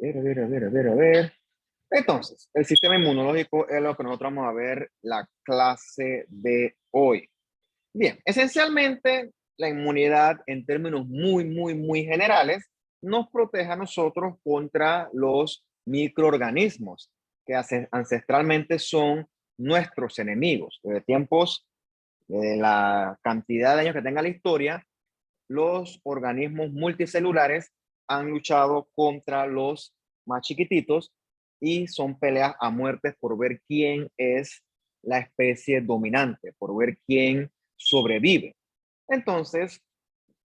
A ver. Entonces, el sistema inmunológico es lo que nosotros vamos a ver la clase de hoy. Bien, esencialmente la inmunidad en términos muy generales nos protege a nosotros contra los microorganismos que ancestralmente son nuestros enemigos. Desde tiempos, de la cantidad de años que tenga la historia, los organismos multicelulares han luchado contra los más chiquititos y son peleas a muerte por ver quién es la especie dominante, por ver quién sobrevive. Entonces,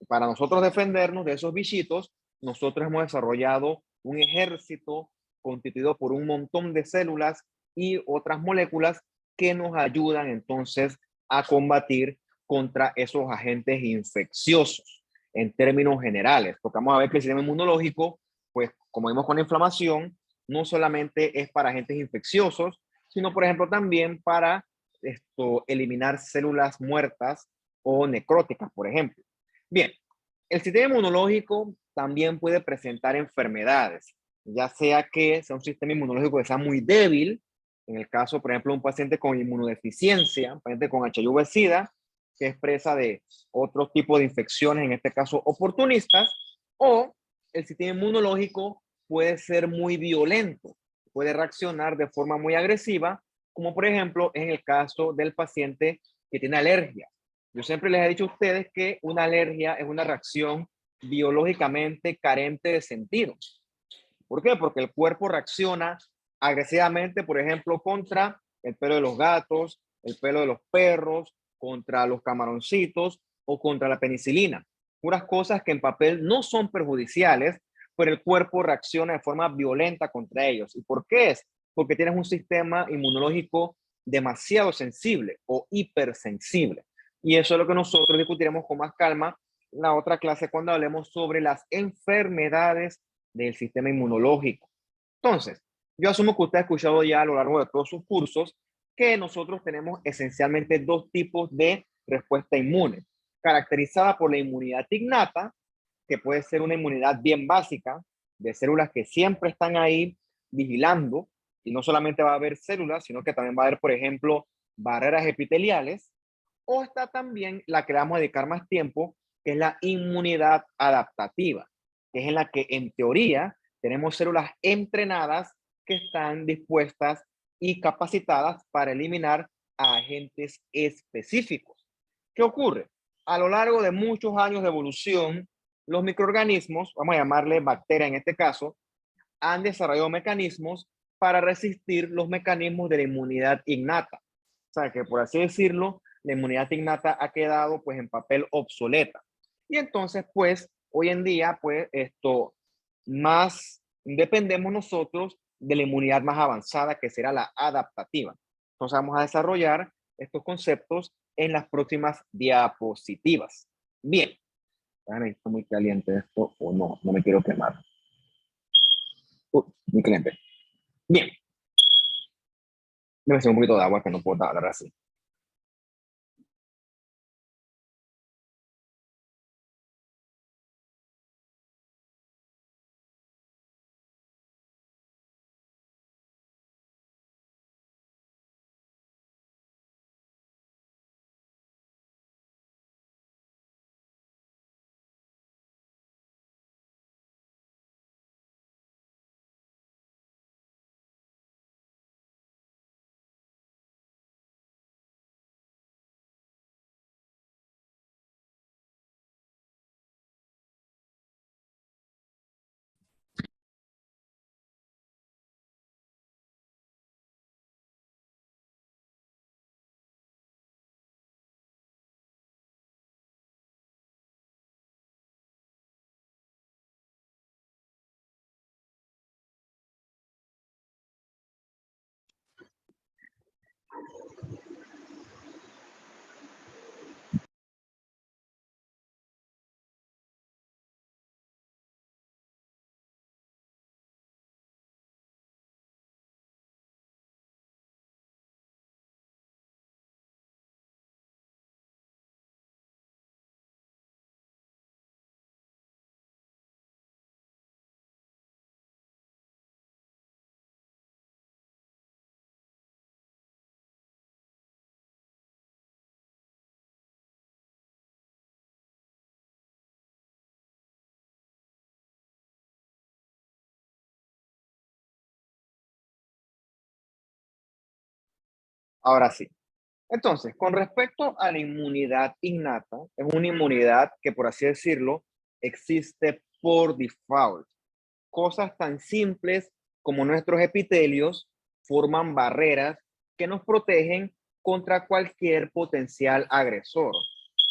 para nosotros defendernos de esos bichitos, nosotros hemos desarrollado un ejército constituido por un montón de células y otras moléculas que nos ayudan entonces a combatir contra esos agentes infecciosos en términos generales. Porque vamos a ver que el sistema inmunológico, pues como vimos con la inflamación, no solamente es para agentes infecciosos, sino por ejemplo también para eliminar células muertas o necróticas, por ejemplo. Bien, el sistema inmunológico también puede presentar enfermedades, ya sea que sea un sistema inmunológico que sea muy débil, en el caso, por ejemplo, de un paciente con inmunodeficiencia, un paciente con HIV-Sida, que es presa de otro tipo de infecciones, en este caso oportunistas, o el sistema inmunológico puede ser muy violento, puede reaccionar de forma muy agresiva, como por ejemplo en el caso del paciente que tiene alergia. Yo siempre les he dicho a ustedes que una alergia es una reacción biológicamente carente de sentido. ¿Por qué? Porque el cuerpo reacciona agresivamente, por ejemplo, contra el pelo de los gatos, el pelo de los perros, contra los camaroncitos o contra la penicilina. Puras cosas que en papel no son perjudiciales, pero el cuerpo reacciona de forma violenta contra ellos. ¿Y por qué es? Porque tienes un sistema inmunológico demasiado sensible o hipersensible. Y eso es lo que nosotros discutiremos con más calma en la otra clase cuando hablemos sobre las enfermedades del sistema inmunológico. Entonces, yo asumo que usted ha escuchado ya a lo largo de todos sus cursos que nosotros tenemos esencialmente dos tipos de respuesta inmune, caracterizada por la inmunidad innata, que puede ser una inmunidad bien básica, de células que siempre están ahí vigilando, y no solamente va a haber células, sino que también va a haber, por ejemplo, barreras epiteliales, o está también la que le vamos a dedicar más tiempo, que es la inmunidad adaptativa, que es en la que en teoría tenemos células entrenadas que están dispuestas y capacitadas para eliminar a agentes específicos. ¿Qué ocurre? A lo largo de muchos años de evolución, los microorganismos, vamos a llamarle bacterias en este caso, han desarrollado mecanismos para resistir los mecanismos de la inmunidad innata. O sea, que por así decirlo, la inmunidad innata ha quedado pues en papel obsoleta. Y entonces, pues, hoy en día, pues, más dependemos nosotros de la inmunidad más avanzada, que será la adaptativa. Entonces, vamos a desarrollar estos conceptos en las próximas diapositivas. Bien, está muy caliente esto o no, no me quiero quemar. Muy caliente. Bien, debe ser un poquito de agua que no puedo hablar así. Ahora sí. Entonces, con respecto a la inmunidad innata, es una inmunidad que, por así decirlo, existe por default. Cosas tan simples como nuestros epitelios forman barreras que nos protegen contra cualquier potencial agresor.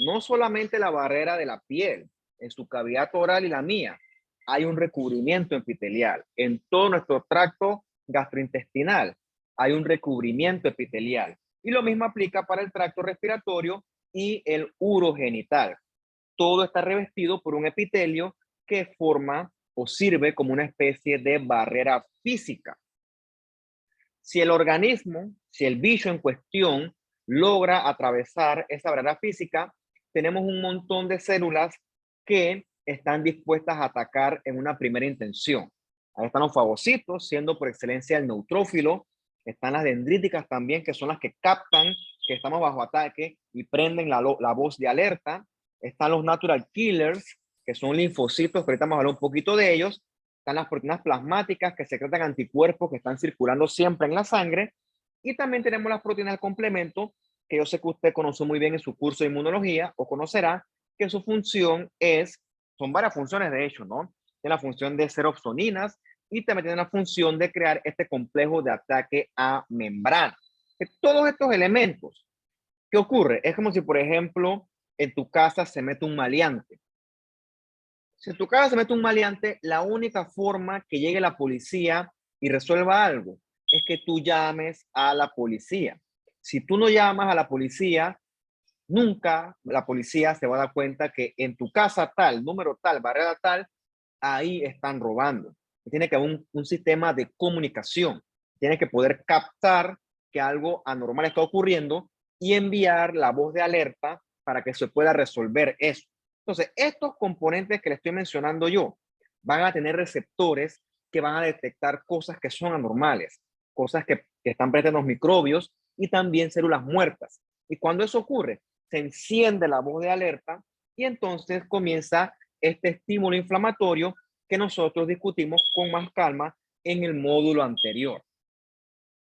No solamente la barrera de la piel, en su cavidad oral y la mía, hay un recubrimiento epitelial. En todo nuestro tracto gastrointestinal hay un recubrimiento epitelial. Y lo mismo aplica para el tracto respiratorio y el urogenital. Todo está revestido por un epitelio que forma o sirve como una especie de barrera física. Si el organismo, si el bicho en cuestión logra atravesar esa barrera física, tenemos un montón de células que están dispuestas a atacar en una primera intención. Ahí están los fagocitos, siendo por excelencia el neutrófilo. Están las dendríticas también, que son las que captan que estamos bajo ataque y prenden la voz de alerta. Están los natural killers, que son linfocitos, que ahorita vamos a hablar un poquito de ellos. Están las proteínas plasmáticas que secretan anticuerpos que están circulando siempre en la sangre. Y también tenemos las proteínas de complemento, que yo sé que usted conoce muy bien en su curso de inmunología o conocerá que su función son varias funciones de hecho, ¿no? Tiene la función de ser opsoninas y también tiene la función de crear este complejo de ataque a membrana. Todos estos elementos, ¿qué ocurre? Es como si, por ejemplo, en tu casa se mete un maleante. Si en tu casa se mete un maleante, la única forma que llegue la policía y resuelva algo es que tú llames a la policía. Si tú no llamas a la policía, nunca la policía se va a dar cuenta que en tu casa tal, número tal, barrera tal, ahí están robando. Tiene que haber un sistema de comunicación. Tiene que poder captar que algo anormal está ocurriendo y enviar la voz de alerta para que se pueda resolver eso. Entonces, estos componentes que le estoy mencionando yo van a tener receptores que van a detectar cosas que son anormales, cosas que están presentes en los microbios y también células muertas. Y cuando eso ocurre, se enciende la voz de alerta y entonces comienza este estímulo inflamatorio que nosotros discutimos con más calma en el módulo anterior.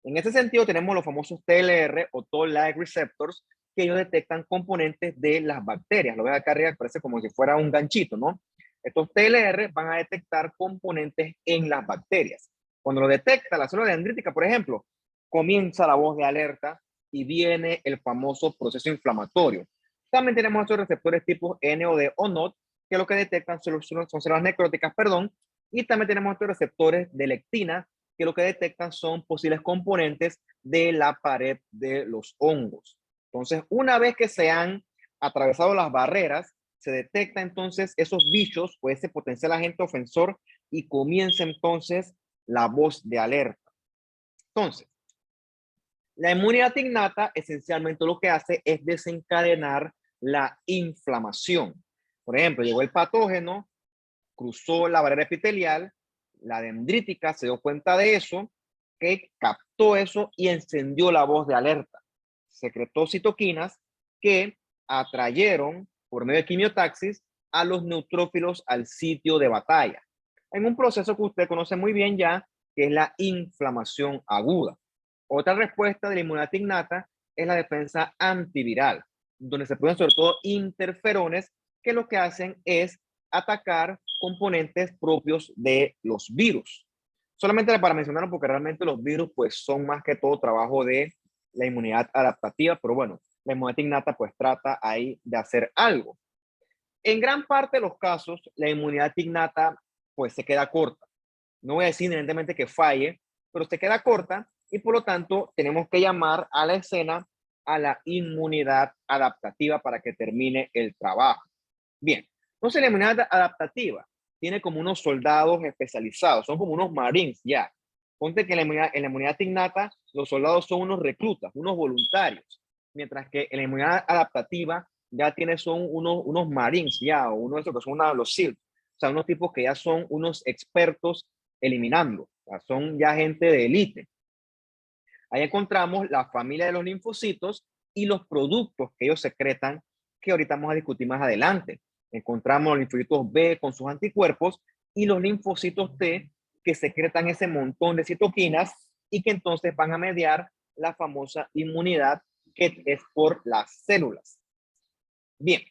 En ese sentido tenemos los famosos TLR o Toll-like receptors, que ellos detectan componentes de las bacterias. Lo ves acá arriba, parece como si fuera un ganchito, ¿no? Estos TLR van a detectar componentes en las bacterias. Cuando lo detecta la célula dendrítica, por ejemplo, comienza la voz de alerta y viene el famoso proceso inflamatorio. También tenemos estos receptores tipo NOD o NOD, que lo que detectan son células necróticas, perdón, y también tenemos estos receptores de lectina, que lo que detectan son posibles componentes de la pared de los hongos. Entonces, una vez que se han atravesado las barreras, se detecta entonces esos bichos o ese potencial agente ofensor y comienza entonces la voz de alerta. Entonces, la inmunidad innata esencialmente lo que hace es desencadenar la inflamación. Por ejemplo, llegó el patógeno, cruzó la barrera epitelial, la dendrítica se dio cuenta de eso, que captó eso y encendió la voz de alerta. Secretó citoquinas que atrayeron por medio de quimiotaxis a los neutrófilos al sitio de batalla, en un proceso que usted conoce muy bien ya, que es la inflamación aguda. Otra respuesta de la inmunidad innata es la defensa antiviral, donde se producen sobre todo interferones que lo que hacen es atacar componentes propios de los virus. Solamente para mencionarlo, porque realmente los virus pues son más que todo trabajo de la inmunidad adaptativa, pero bueno, la inmunidad innata pues trata ahí de hacer algo. En gran parte de los casos, la inmunidad innata pues se queda corta. No voy a decir inherentemente que falle, pero se queda corta y por lo tanto tenemos que llamar a la escena a la inmunidad adaptativa para que termine el trabajo. Bien, entonces la inmunidad adaptativa tiene como unos soldados especializados, son como unos marines ya. Ponte que en la inmunidad innata los soldados son unos reclutas, unos voluntarios, mientras que en la inmunidad adaptativa ya son unos marines ya, o uno de esos que son los SEAL, o sea, unos tipos que ya son unos expertos eliminando, o sea, son ya gente de élite. Ahí encontramos la familia de los linfocitos y los productos que ellos secretan, que ahorita vamos a discutir más adelante. Encontramos los linfocitos B con sus anticuerpos y los linfocitos T que secretan ese montón de citoquinas y que entonces van a mediar la famosa inmunidad que es por las células. Bien,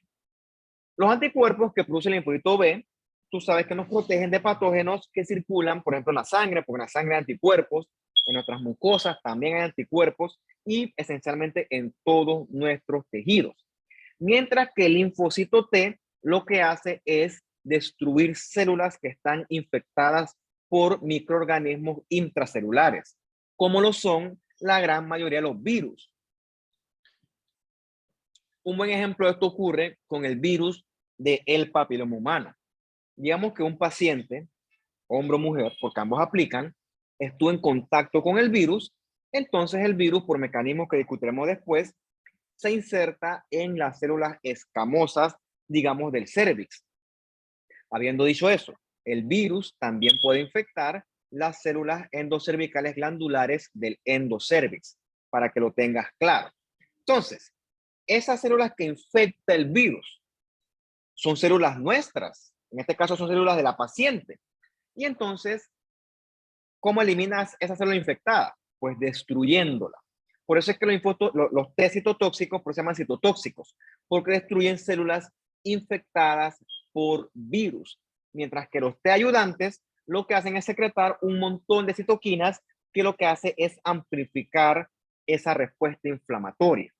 los anticuerpos que produce el linfocito B, tú sabes que nos protegen de patógenos que circulan, por ejemplo, en la sangre, porque en la sangre hay anticuerpos, en nuestras mucosas también hay anticuerpos y esencialmente en todos nuestros tejidos. Mientras que el linfocito T lo que hace es destruir células que están infectadas por microorganismos intracelulares, como lo son la gran mayoría de los virus. Un buen ejemplo de esto ocurre con el virus del papiloma humano. Digamos que un paciente, hombre o mujer, porque ambos aplican, estuvo en contacto con el virus, entonces el virus, por mecanismos que discutiremos después, se inserta en las células escamosas, digamos, del cérvix. Habiendo dicho eso, el virus también puede infectar las células endocervicales glandulares del endocérvix, para que lo tengas claro. Entonces, esas células que infecta el virus son células nuestras, en este caso son células de la paciente. Y entonces, ¿cómo eliminas esa célula infectada? Pues destruyéndola. Por eso es que los test citotóxicos se llaman citotóxicos, porque destruyen células infectadas por virus, mientras que los test ayudantes lo que hacen es secretar un montón de citoquinas que lo que hace es amplificar esa respuesta inflamatoria.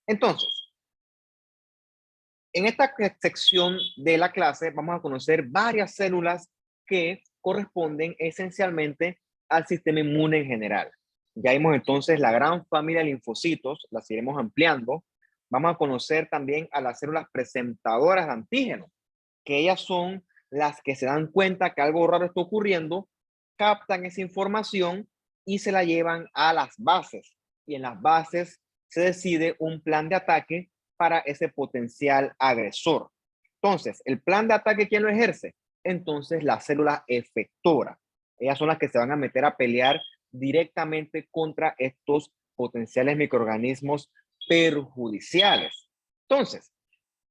Entonces, en esta sección de la clase vamos a conocer varias células que corresponden esencialmente al sistema inmune en general. Ya vimos entonces la gran familia de linfocitos, las iremos ampliando. Vamos a conocer también a las células presentadoras de antígenos, que ellas son las que se dan cuenta que algo raro está ocurriendo, captan esa información y se la llevan a las bases. Y en las bases se decide un plan de ataque para ese potencial agresor. Entonces, el plan de ataque, ¿quién lo ejerce? Entonces, la célula efectora. Ellas son las que se van a meter a pelear directamente contra estos potenciales microorganismos perjudiciales. Entonces,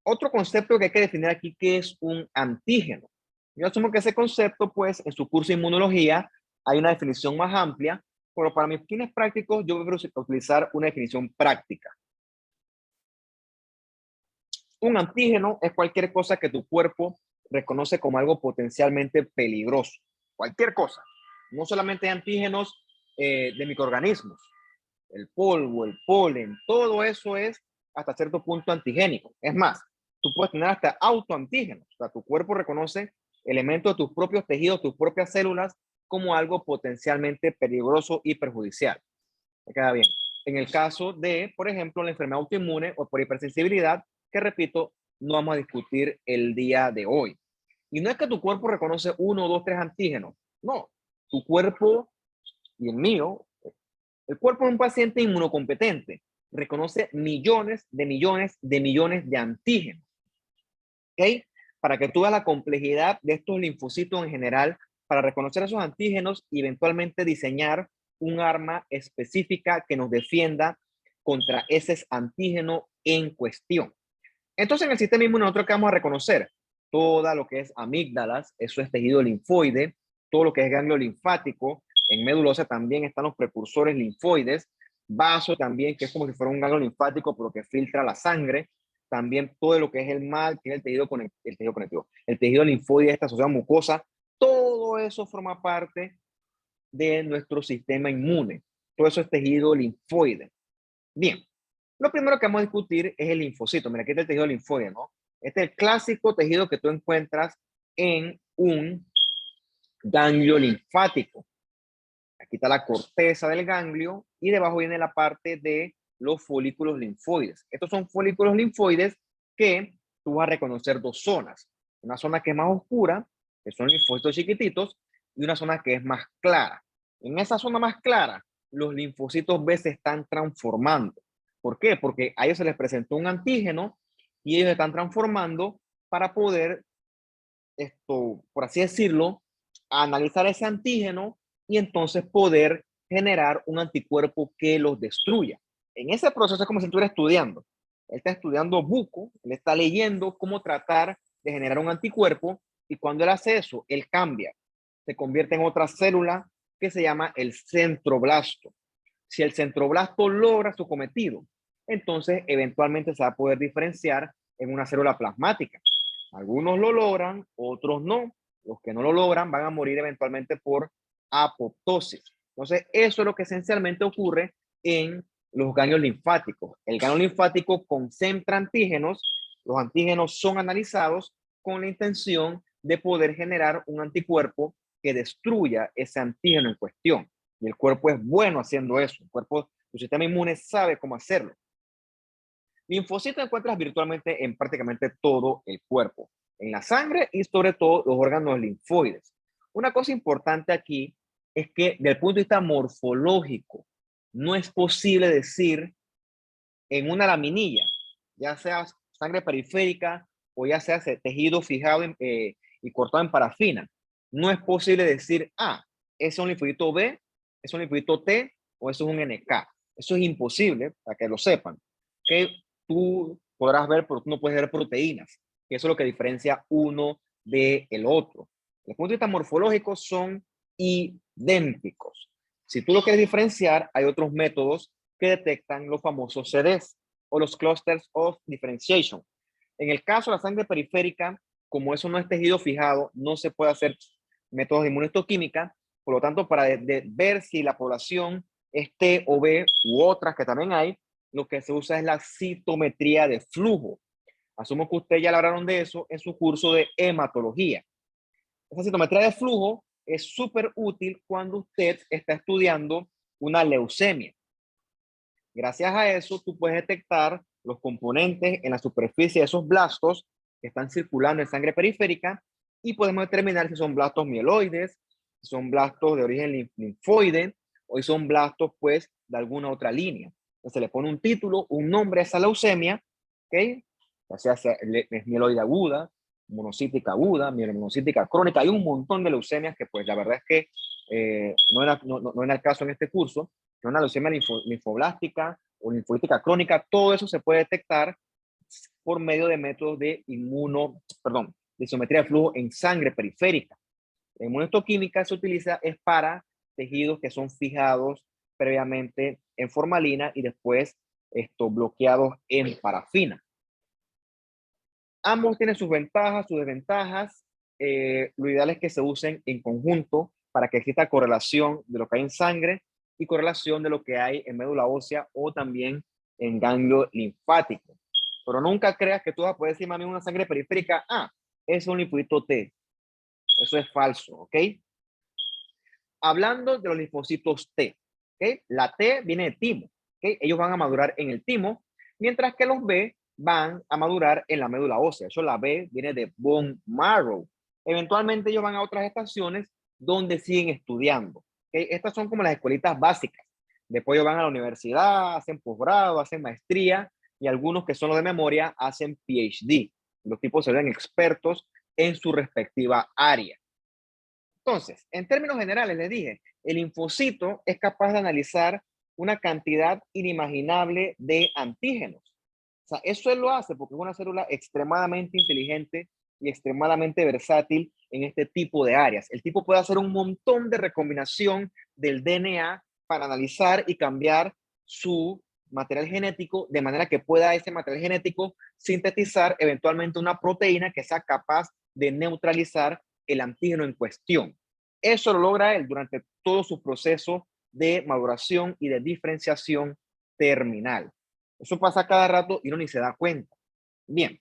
otro concepto que hay que definir aquí, ¿qué es un antígeno? Yo asumo que ese concepto, pues, en su curso de inmunología hay una definición más amplia, pero para mis fines prácticos yo voy a utilizar una definición práctica. Un antígeno es cualquier cosa que tu cuerpo reconoce como algo potencialmente peligroso. Cualquier cosa. No solamente antígenos de microorganismos. El polvo, el polen, todo eso es hasta cierto punto antigénico. Es más, tú puedes tener hasta autoantígenos. O sea, tu cuerpo reconoce elementos de tus propios tejidos, tus propias células, como algo potencialmente peligroso y perjudicial. ¿Me queda bien? En el caso de, por ejemplo, la enfermedad autoinmune o por hipersensibilidad, que repito, no vamos a discutir el día de hoy. Y no es que tu cuerpo reconoce 1, 2, 3 antígenos. No, tu cuerpo y el mío, el cuerpo de un paciente inmunocompetente reconoce millones de millones de millones de antígenos. ¿Ok? Para que tú veas la complejidad de estos linfocitos en general, para reconocer esos antígenos y eventualmente diseñar un arma específica que nos defienda contra ese antígeno en cuestión. Entonces, en el sistema inmune, nosotros que vamos a reconocer todo lo que es amígdalas, eso es tejido linfoide, todo lo que es ganglio linfático, en médula ósea también están los precursores linfoides, vaso también, que es como si fuera un ganglio linfático, pero que filtra la sangre, también todo lo que es el mal, que es el tejido conectivo, el tejido linfoide, esta asociación mucosa, todo eso forma parte de nuestro sistema inmune, todo eso es tejido linfoide. Bien, lo primero que vamos a discutir es el linfocito. Mira, aquí está el tejido linfoide, ¿no? Este es el clásico tejido que tú encuentras en un ganglio linfático. Aquí está la corteza del ganglio y debajo viene la parte de los folículos linfoides. Estos son folículos linfoides que tú vas a reconocer dos zonas. Una zona que es más oscura, que son linfocitos chiquititos, y una zona que es más clara. En esa zona más clara, los linfocitos B se están transformando. ¿Por qué? Porque a ellos se les presentó un antígeno y ellos se están transformando para poder, por así decirlo, analizar ese antígeno y entonces poder generar un anticuerpo que los destruya. En ese proceso es como si estuviera estudiando. Él está estudiando buco, él está leyendo cómo tratar de generar un anticuerpo y cuando él hace eso, él cambia, se convierte en otra célula que se llama el centroblasto. Si el centroblasto logra su cometido, entonces eventualmente se va a poder diferenciar en una célula plasmática. Algunos lo logran, otros no. Los que no lo logran van a morir eventualmente por apoptosis. Entonces, eso es lo que esencialmente ocurre en los ganglios linfáticos. El ganglio linfático concentra antígenos, los antígenos son analizados con la intención de poder generar un anticuerpo que destruya ese antígeno en cuestión. Y el cuerpo es bueno haciendo eso. El cuerpo, tu sistema inmune sabe cómo hacerlo. Linfocitos encuentras virtualmente en prácticamente todo el cuerpo, en la sangre y sobre todo los órganos linfoides. Una cosa importante aquí es que desde el punto de vista morfológico, no es posible decir en una laminilla, ya sea sangre periférica o ya sea tejido fijado y cortado en parafina, no es posible decir, es un linfodito B, es un linfodito T o eso es un NK. Eso es imposible, para que lo sepan. Que tú podrás ver, pero tú no puedes ver proteínas, que eso es lo que diferencia uno del otro. Desde el punto de vista morfológico son idénticos. Si tú lo quieres diferenciar, hay otros métodos que detectan los famosos CDs o los clusters of differentiation. En el caso de la sangre periférica, como eso no es tejido fijado, no se puede hacer métodos de inmunohistoquímica. Por lo tanto, para ver si la población es T o B u otras que también hay, lo que se usa es la citometría de flujo. Asumo que ustedes ya hablaron de eso en su curso de hematología. Esa citometría de flujo es súper útil cuando usted está estudiando una leucemia. Gracias a eso, tú puedes detectar los componentes en la superficie de esos blastos que están circulando en sangre periférica y podemos determinar si son blastos mieloides, si son blastos de origen linfoide o si son blastos, pues, de alguna otra línea. Entonces, se le pone un título, un nombre a esa leucemia, ¿ok? Ya sea es mieloide aguda, monocítica aguda, mielomonocítica crónica. Hay un montón de leucemias que, pues, la verdad es que no era el caso en este curso. Una leucemia linfoblástica o linfolítica crónica, todo eso se puede detectar por medio de métodos de de isometría de flujo en sangre periférica. La inmunohistoquímica se utiliza es para tejidos que son fijados previamente en formalina y después bloqueados en parafina. Ambos tienen sus ventajas, sus desventajas. Lo ideal es que se usen en conjunto para que exista correlación de lo que hay en sangre y correlación de lo que hay en médula ósea o también en ganglio linfático. Pero nunca creas que tú vas a poder decirme a mí una sangre periférica, es un linfodito T. Eso es falso, ¿ok? Hablando de los linfocitos T, ¿ok? La T viene de timo, ¿ok? Ellos van a madurar en el timo, mientras que los B van a madurar en la médula ósea. Eso, la B viene de bone marrow. Eventualmente ellos van a otras estaciones donde siguen estudiando. ¿Okay? Estas son como las escuelitas básicas. Después ellos van a la universidad, hacen posgrado, hacen maestría y algunos que son los de memoria hacen PhD. Los tipos se ven expertos en su respectiva área. Entonces, en términos generales, les dije, el linfocito es capaz de analizar una cantidad inimaginable de antígenos. O sea, eso él lo hace porque es una célula extremadamente inteligente y extremadamente versátil en este tipo de áreas. El tipo puede hacer un montón de recombinación del DNA para analizar y cambiar su material genético de manera que pueda ese material genético sintetizar eventualmente una proteína que sea capaz de neutralizar el antígeno en cuestión. Eso lo logra él durante todo su proceso de maduración y de diferenciación terminal. Eso pasa cada rato y uno ni se da cuenta. Bien,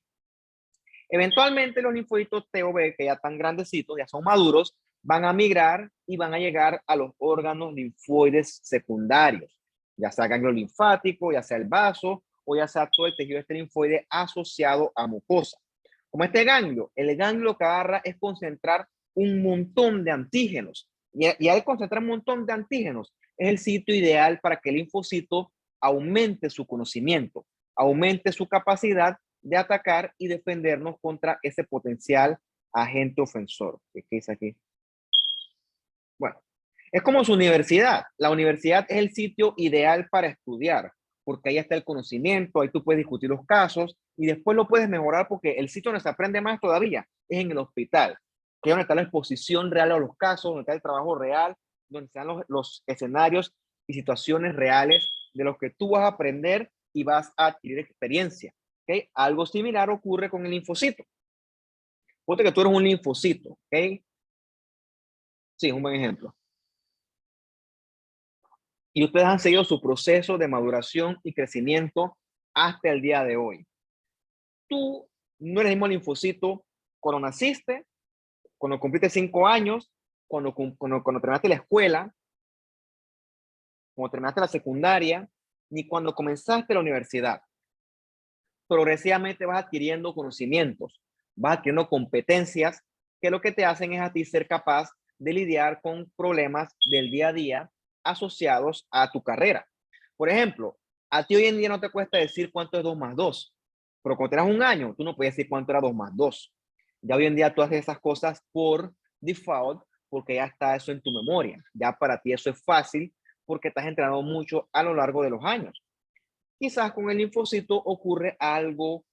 eventualmente los linfocitos T o B, que ya están grandecitos, ya son maduros, van a migrar y van a llegar a los órganos linfoides secundarios, ya sea ganglio linfático, ya sea el vaso o ya sea todo el tejido este linfoide asociado a mucosa. Como este ganglio, el ganglio que agarra es concentrar un montón de antígenos y al concentrar un montón de antígenos es el sitio ideal para que el linfocito aumente su conocimiento, aumente su capacidad de atacar y defendernos contra ese potencial agente ofensor. ¿Qué dice aquí? Bueno, es como su universidad. La universidad es el sitio ideal para estudiar, porque ahí está el conocimiento, ahí tú puedes discutir los casos y después lo puedes mejorar porque el sitio donde se aprende más todavía es en el hospital, que es donde está la exposición real a los casos, donde está el trabajo real, donde están los escenarios y situaciones reales de los que tú vas a aprender y vas a adquirir experiencia. ¿Okay? Algo similar ocurre con el linfocito. Ponte que tú eres un linfocito. ¿Okay? Sí, es un buen ejemplo. Y ustedes han seguido su proceso de maduración y crecimiento hasta el día de hoy. Tú no eres el mismo linfocito cuando naciste, cuando cumpliste 5 años, cuando terminaste la escuela, cuando terminaste la secundaria, ni cuando comenzaste la universidad. Progresivamente vas adquiriendo conocimientos, vas adquiriendo competencias que lo que te hacen es a ti ser capaz de lidiar con problemas del día a día asociados a tu carrera. Por ejemplo, a ti hoy en día no te cuesta decir cuánto es 2 más 2, pero cuando tenías un año, tú no puedes decir cuánto era 2 más 2. Ya hoy en día tú haces esas cosas por default porque ya está eso en tu memoria. Ya para ti eso es fácil porque te has entrenado mucho a lo largo de los años. Quizás con el linfocito ocurre algo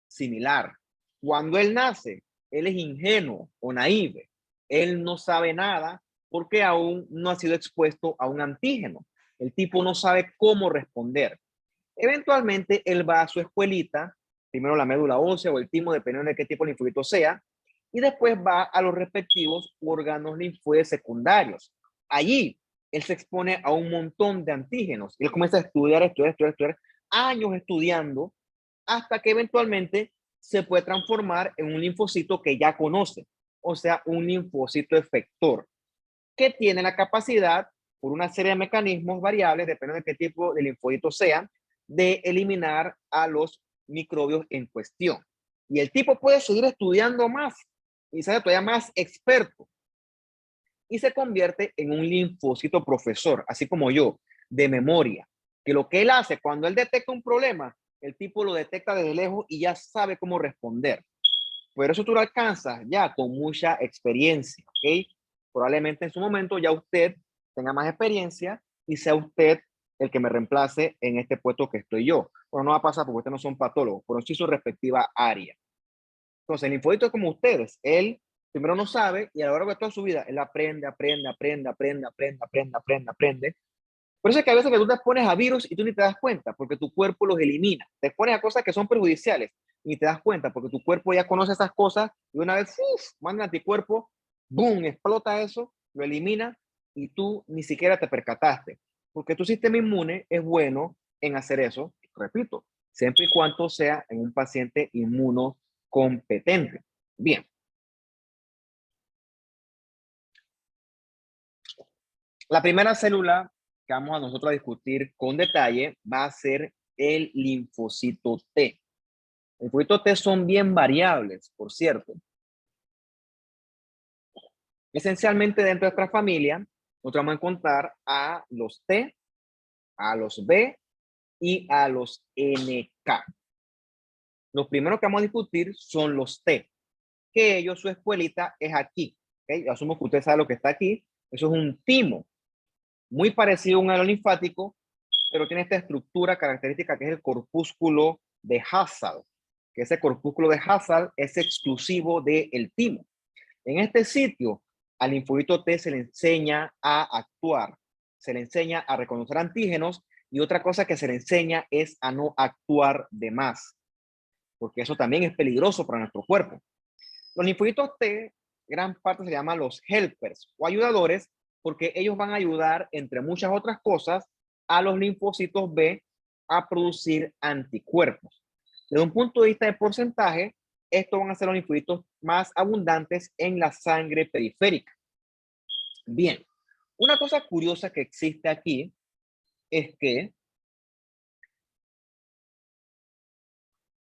similar. Cuando él nace, él es ingenuo o naive. Él no sabe nada porque aún no ha sido expuesto a un antígeno. El tipo no sabe cómo responder. Eventualmente, él va a su escuelita, primero la médula ósea o el timo, dependiendo de qué tipo de linfocito sea, y después va a los respectivos órganos linfoides secundarios. Allí, él se expone a un montón de antígenos. Y él comienza a estudiar, años estudiando, hasta que eventualmente se puede transformar en un linfocito que ya conoce, o sea, un linfocito efector, que tiene la capacidad, por una serie de mecanismos variables, depende de qué tipo de linfocito sea, de eliminar a los microbios en cuestión. Y el tipo puede seguir estudiando más y ser todavía más experto y se convierte en un linfocito profesor, así como yo, de memoria, que lo que él hace cuando él detecta un problema, el tipo lo detecta desde lejos y ya sabe cómo responder. Pero eso tú lo alcanzas ya con mucha experiencia, ¿ok? Probablemente en su momento ya usted tenga más experiencia y sea usted el que me reemplace en este puesto que estoy yo. Bueno, no va a pasar porque ustedes no son patólogos, pero sí su respectiva área. Entonces, el linfodito es como ustedes. Él primero no sabe y a lo largo de toda su vida, él aprende. Por eso es que a veces que tú te expones a virus y tú ni te das cuenta, porque tu cuerpo los elimina. Te expones a cosas que son perjudiciales y ni te das cuenta, porque tu cuerpo ya conoce esas cosas y una vez manda anticuerpo, boom, explota eso, lo elimina y tú ni siquiera te percataste. Porque tu sistema inmune es bueno en hacer eso, repito, siempre y cuando sea en un paciente inmunocompetente. Bien, la primera célula que vamos a nosotros a discutir con detalle va a ser el linfocito T. Los linfocitos T son bien variables, por cierto. Esencialmente dentro de esta familia, nosotros vamos a encontrar a los T, a los B y a los NK. Los primeros que vamos a discutir son los T, que ellos, su escuelita es aquí. ¿Okay? Yo asumo que usted sabe lo que está aquí. Eso es un timo, muy parecido a un halo linfático, pero tiene esta estructura característica que es el corpúsculo de Hassall, que ese corpúsculo de Hassall es exclusivo del timo. En este sitio, al linfocito T se le enseña a actuar, se le enseña a reconocer antígenos y otra cosa que se le enseña es a no actuar de más, porque eso también es peligroso para nuestro cuerpo. Los linfocitos T, gran parte se llaman los helpers o ayudadores, porque ellos van a ayudar, entre muchas otras cosas, a los linfocitos B a producir anticuerpos. Desde un punto de vista de porcentaje, estos van a ser los linfocitos más abundantes en la sangre periférica. Bien, una cosa curiosa que existe aquí es que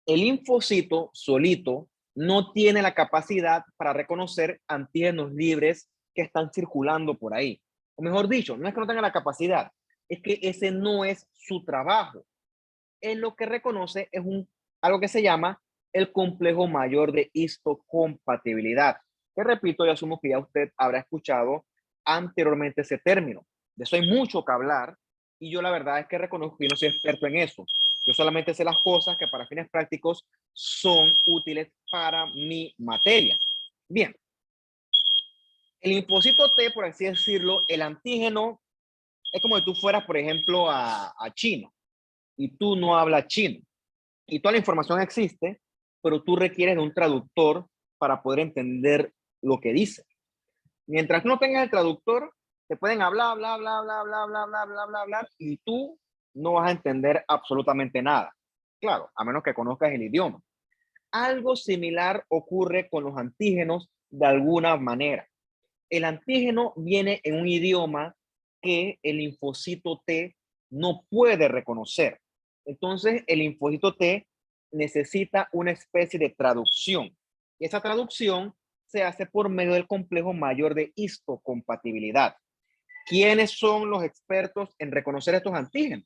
el linfocito solito no tiene la capacidad para reconocer antígenos libres que están circulando por ahí. O mejor dicho, no es que no tenga la capacidad, es que ese no es su trabajo. Él lo que reconoce es algo que se llama el complejo mayor de histocompatibilidad. Que repito, yo asumo que ya usted habrá escuchado anteriormente ese término. De eso hay mucho que hablar y yo la verdad es que reconozco que yo no soy experto en eso. Yo solamente sé las cosas que para fines prácticos son útiles para mi materia. Bien, el linfocito T, por así decirlo, el antígeno Es como si tú fueras, por ejemplo, a China y tú no hablas chino y toda la información existe, pero tú requieres de un traductor para poder entender lo que dice. Mientras tú no tengas el traductor, te pueden hablar, bla, bla, bla, bla, bla, bla, bla, bla, bla, y tú no vas a entender absolutamente nada. Claro, a menos que conozcas el idioma. Algo similar ocurre con los antígenos de alguna manera. El antígeno viene en un idioma que el linfocito T no puede reconocer. Entonces, el linfocito T necesita una especie de traducción. Y esa traducción se hace por medio del complejo mayor de histocompatibilidad. ¿Quiénes son los expertos en reconocer estos antígenos?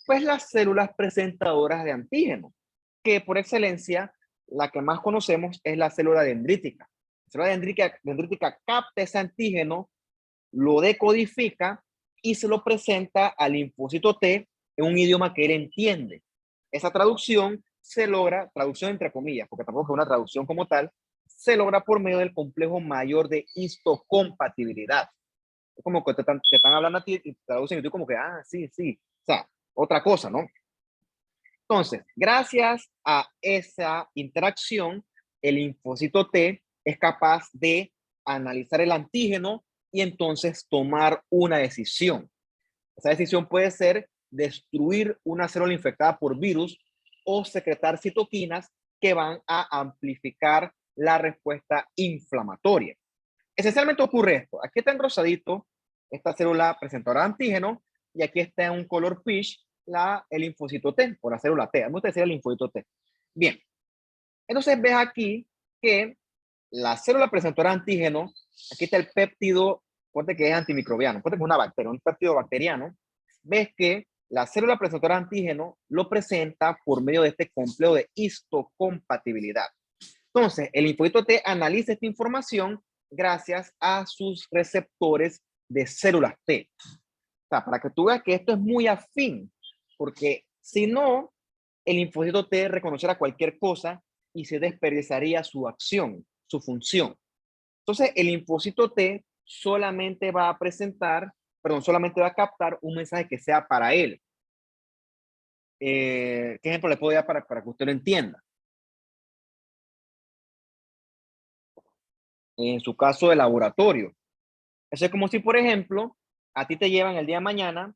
Pues las células presentadoras de antígenos, que por excelencia la que más conocemos es la célula dendrítica. La célula dendrítica capta ese antígeno, lo decodifica y se lo presenta al linfocito T en un idioma que él entiende. Esa traducción se logra, traducción entre comillas, porque tampoco es una traducción como tal, se logra por medio del complejo mayor de histocompatibilidad. Es como que te están hablando a ti y te traducen y tú como que, ah, sí, sí. O sea, otra cosa, ¿no? Entonces, gracias a esa interacción, el linfocito T es capaz de analizar el antígeno y entonces tomar una decisión. Esa decisión puede ser destruir una célula infectada por virus o secretar citoquinas que van a amplificar la respuesta inflamatoria. Esencialmente ocurre esto. Aquí está en rosadito esta célula presentadora de antígeno y aquí está en un color peach el linfocito T o la célula T. A mí me gusta decir el linfocito T. Bien, entonces ves aquí que la célula presentadora de antígeno, aquí está el péptido, ponte que es antimicrobiano, ponte que es una bacteria, un péptido bacteriano. Ves que la célula presentadora de antígeno lo presenta por medio de este complejo de histocompatibilidad. Entonces, el linfocito T analiza esta información gracias a sus receptores de células T. O sea, para que tú veas que esto es muy afín, porque si no, el linfocito T reconocerá cualquier cosa y se desperdiciaría su acción, su función. Entonces, el linfocito T solamente va a presentar, perdón, solamente va a captar un mensaje que sea para él. ¿Qué ejemplo le puedo dar para que usted lo entienda? En su caso de laboratorio. Eso es como si, por ejemplo, a ti te llevan el día de mañana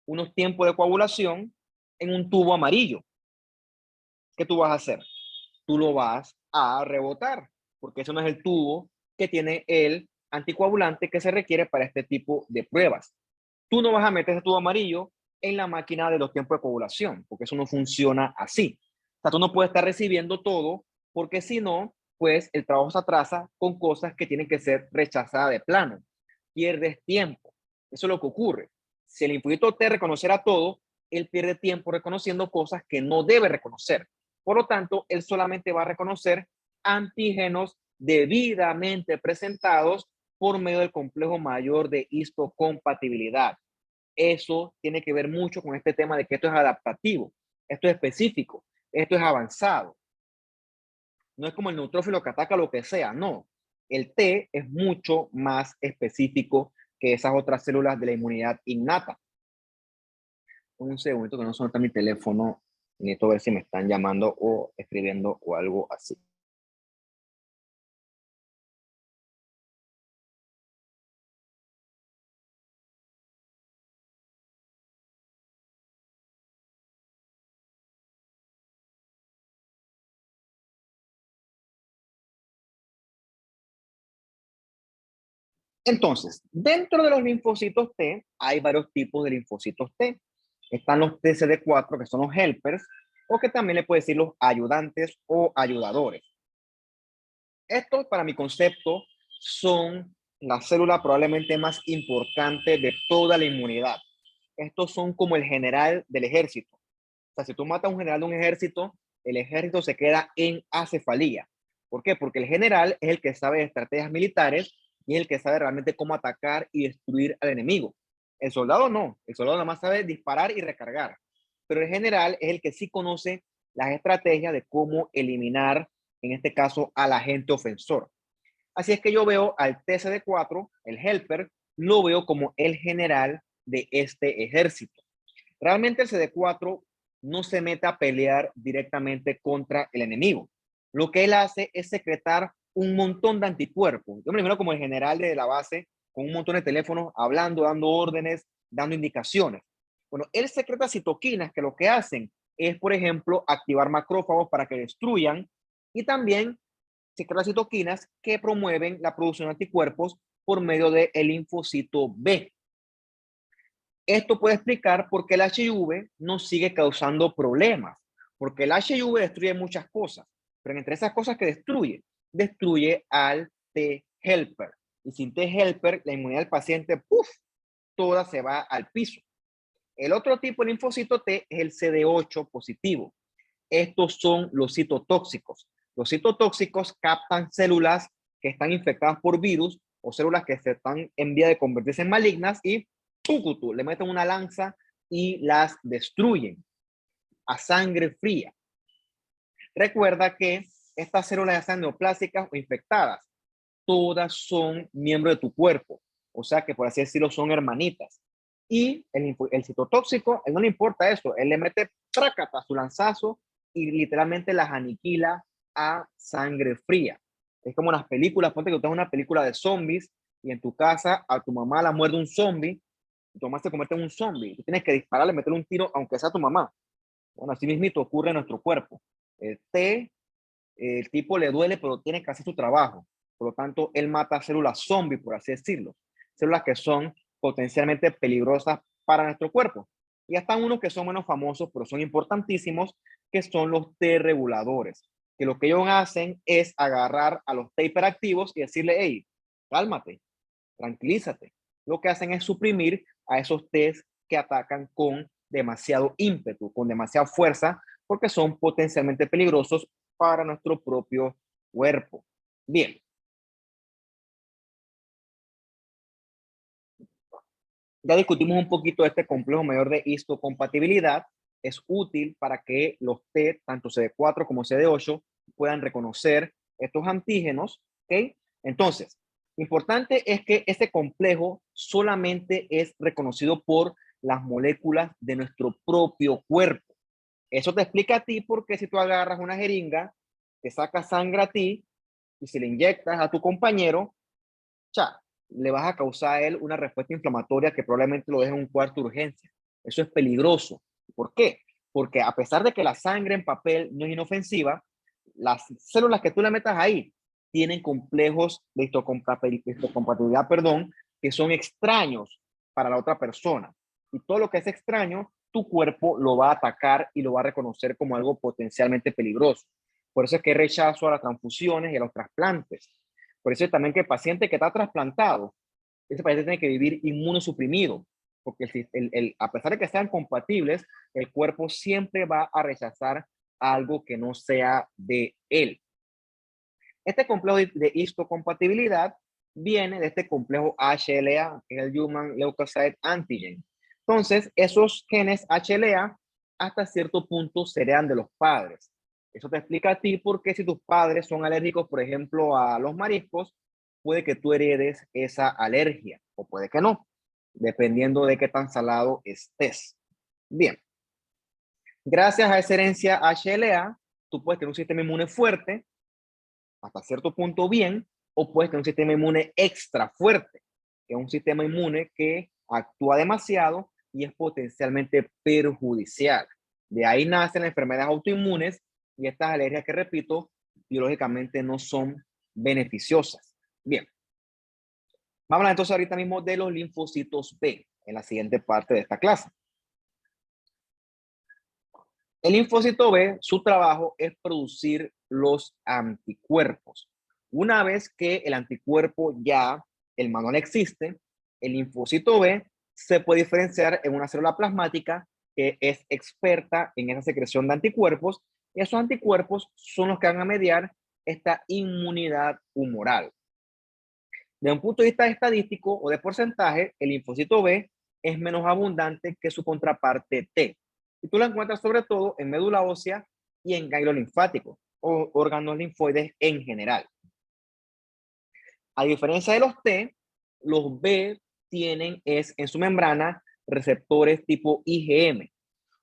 unos tiempos de coagulación en un tubo amarillo. ¿Qué tú vas a hacer? Tú lo vas a rebotar, porque eso no es el tubo que tiene el anticoagulante que se requiere para este tipo de pruebas. Tú no vas a meter ese tubo amarillo en la máquina de los tiempos de coagulación, porque eso no funciona así. O sea, tú no puedes estar recibiendo todo, porque si no, pues el trabajo se atrasa con cosas que tienen que ser rechazadas de plano. Pierdes tiempo. Eso es lo que ocurre. Si el linfocito T reconociera todo, él pierde tiempo reconociendo cosas que no debe reconocer. Por lo tanto, él solamente va a reconocer antígenos debidamente presentados por medio del complejo mayor de histocompatibilidad. Eso tiene que ver mucho con este tema de que esto es adaptativo, esto es específico, esto es avanzado. No es como el neutrófilo que ataca lo que sea, no. El T es mucho más específico que esas otras células de la inmunidad innata. Un segundito que no suena mi teléfono. Necesito ver si me están llamando o escribiendo o algo así. Entonces, dentro de los linfocitos T hay varios tipos de linfocitos T. Están los TCD4, que son los helpers, o que también le puede decir los ayudantes o ayudadores. Estos, para mi concepto, son la célula probablemente más importante de toda la inmunidad. Estos son como el general del ejército. O sea, si tú matas a un general de un ejército, el ejército se queda en acefalía. ¿Por qué? Porque el general es el que sabe de estrategias militares y es el que sabe realmente cómo atacar y destruir al enemigo. El soldado no, el soldado nada más sabe disparar y recargar, pero el general es el que sí conoce las estrategias de cómo eliminar, en este caso, al agente ofensor. Así es que yo veo al TCD4, el helper, lo veo como el general de este ejército. Realmente el CD4 no se mete a pelear directamente contra el enemigo. Lo que él hace es secretar un montón de anticuerpos. Yo me imagino como el general de la base con un montón de teléfonos hablando, dando órdenes, dando indicaciones. Bueno, él secreta citoquinas que lo que hacen es, por ejemplo, activar macrófagos para que destruyan y también secreta citoquinas que promueven la producción de anticuerpos por medio del linfocito B. Esto puede explicar por qué el HIV no sigue causando problemas, porque el HIV destruye muchas cosas, pero entre esas cosas que destruye, destruye al T helper. Y sin T helper, la inmunidad del paciente, ¡puf!, toda se va al piso. El otro tipo de linfocito T es el CD8 positivo. Estos son los citotóxicos. Los citotóxicos captan células que están infectadas por virus o células que se están en vía de convertirse en malignas y ¡tucutu!, le meten una lanza y las destruyen a sangre fría. Recuerda que estas células, ya sean neoplásicas o infectadas, todas son miembros de tu cuerpo. O sea que, por así decirlo, son hermanitas. Y el citotóxico, él no le importa eso. Él le mete trácata su lanzazo y literalmente las aniquila a sangre fría. Es como las películas. Ponte que tú ves una película de zombies y en tu casa a tu mamá la muerde un zombie. Tu mamá se convierte en un zombie. Tú tienes que dispararle, meterle un tiro, aunque sea tu mamá. Bueno, así mismo ocurre en nuestro cuerpo. El tipo le duele, pero tiene que hacer su trabajo. Por lo tanto, él mata células zombie, por así decirlo. Células que son potencialmente peligrosas para nuestro cuerpo. Y hasta unos que son menos famosos, pero son importantísimos, que son los T reguladores. Que lo que ellos hacen es agarrar a los T hiperactivos y decirle, hey, cálmate, tranquilízate. Lo que hacen es suprimir a esos T que atacan con demasiado ímpetu, con demasiada fuerza, porque son potencialmente peligrosos para nuestro propio cuerpo. Bien. Ya discutimos un poquito de este complejo mayor de histocompatibilidad. Es útil para que los T, tanto CD4 como CD8, puedan reconocer estos antígenos. ¿Ok? Entonces, importante es que este complejo solamente es reconocido por las moléculas de nuestro propio cuerpo. Eso te explica a ti porque si tú agarras una jeringa, te sacas sangre a ti y si le inyectas a tu compañero, ya, le vas a causar a él una respuesta inflamatoria que probablemente lo deje en un cuarto de urgencia. Eso es peligroso. ¿Por qué? Porque a pesar de que la sangre en papel no es inofensiva, las células que tú le metas ahí tienen complejos de histocompatibilidad, que son extraños para la otra persona. Y todo lo que es extraño, tu cuerpo lo va a atacar y lo va a reconocer como algo potencialmente peligroso. Por eso es que hay rechazo a las transfusiones y a los trasplantes. Por eso es también que el paciente que está trasplantado, ese paciente tiene que vivir inmunosuprimido, porque a pesar de que sean compatibles, el cuerpo siempre va a rechazar algo que no sea de él. Este complejo de histocompatibilidad viene de este complejo HLA, que es el Human Leukocyte Antigen. Entonces, esos genes HLA hasta cierto punto serían de los padres. Eso te explica a ti por qué si tus padres son alérgicos, por ejemplo, a los mariscos, puede que tú heredes esa alergia o puede que no, dependiendo de qué tan salado estés. Bien, gracias a esa herencia HLA, tú puedes tener un sistema inmune fuerte, hasta cierto punto bien, o puedes tener un sistema inmune extra fuerte, que es un sistema inmune que actúa demasiado y es potencialmente perjudicial. De ahí nacen las enfermedades autoinmunes y estas alergias que, repito, biológicamente no son beneficiosas. Bien, vamos a hablar entonces ahorita mismo de los linfocitos B en la siguiente parte de esta clase. El linfocito B, su trabajo es producir los anticuerpos. Una vez que el anticuerpo ya, el manual existe, el linfocito B se puede diferenciar en una célula plasmática que es experta en esa secreción de anticuerpos, y esos anticuerpos son los que van a mediar esta inmunidad humoral. Desde un punto de vista estadístico o de porcentaje, el linfocito B es menos abundante que su contraparte T. Y tú lo encuentras sobre todo en médula ósea y en ganglio linfático o órganos linfoides en general. A diferencia de los T, los B tienen en su membrana receptores tipo IgM,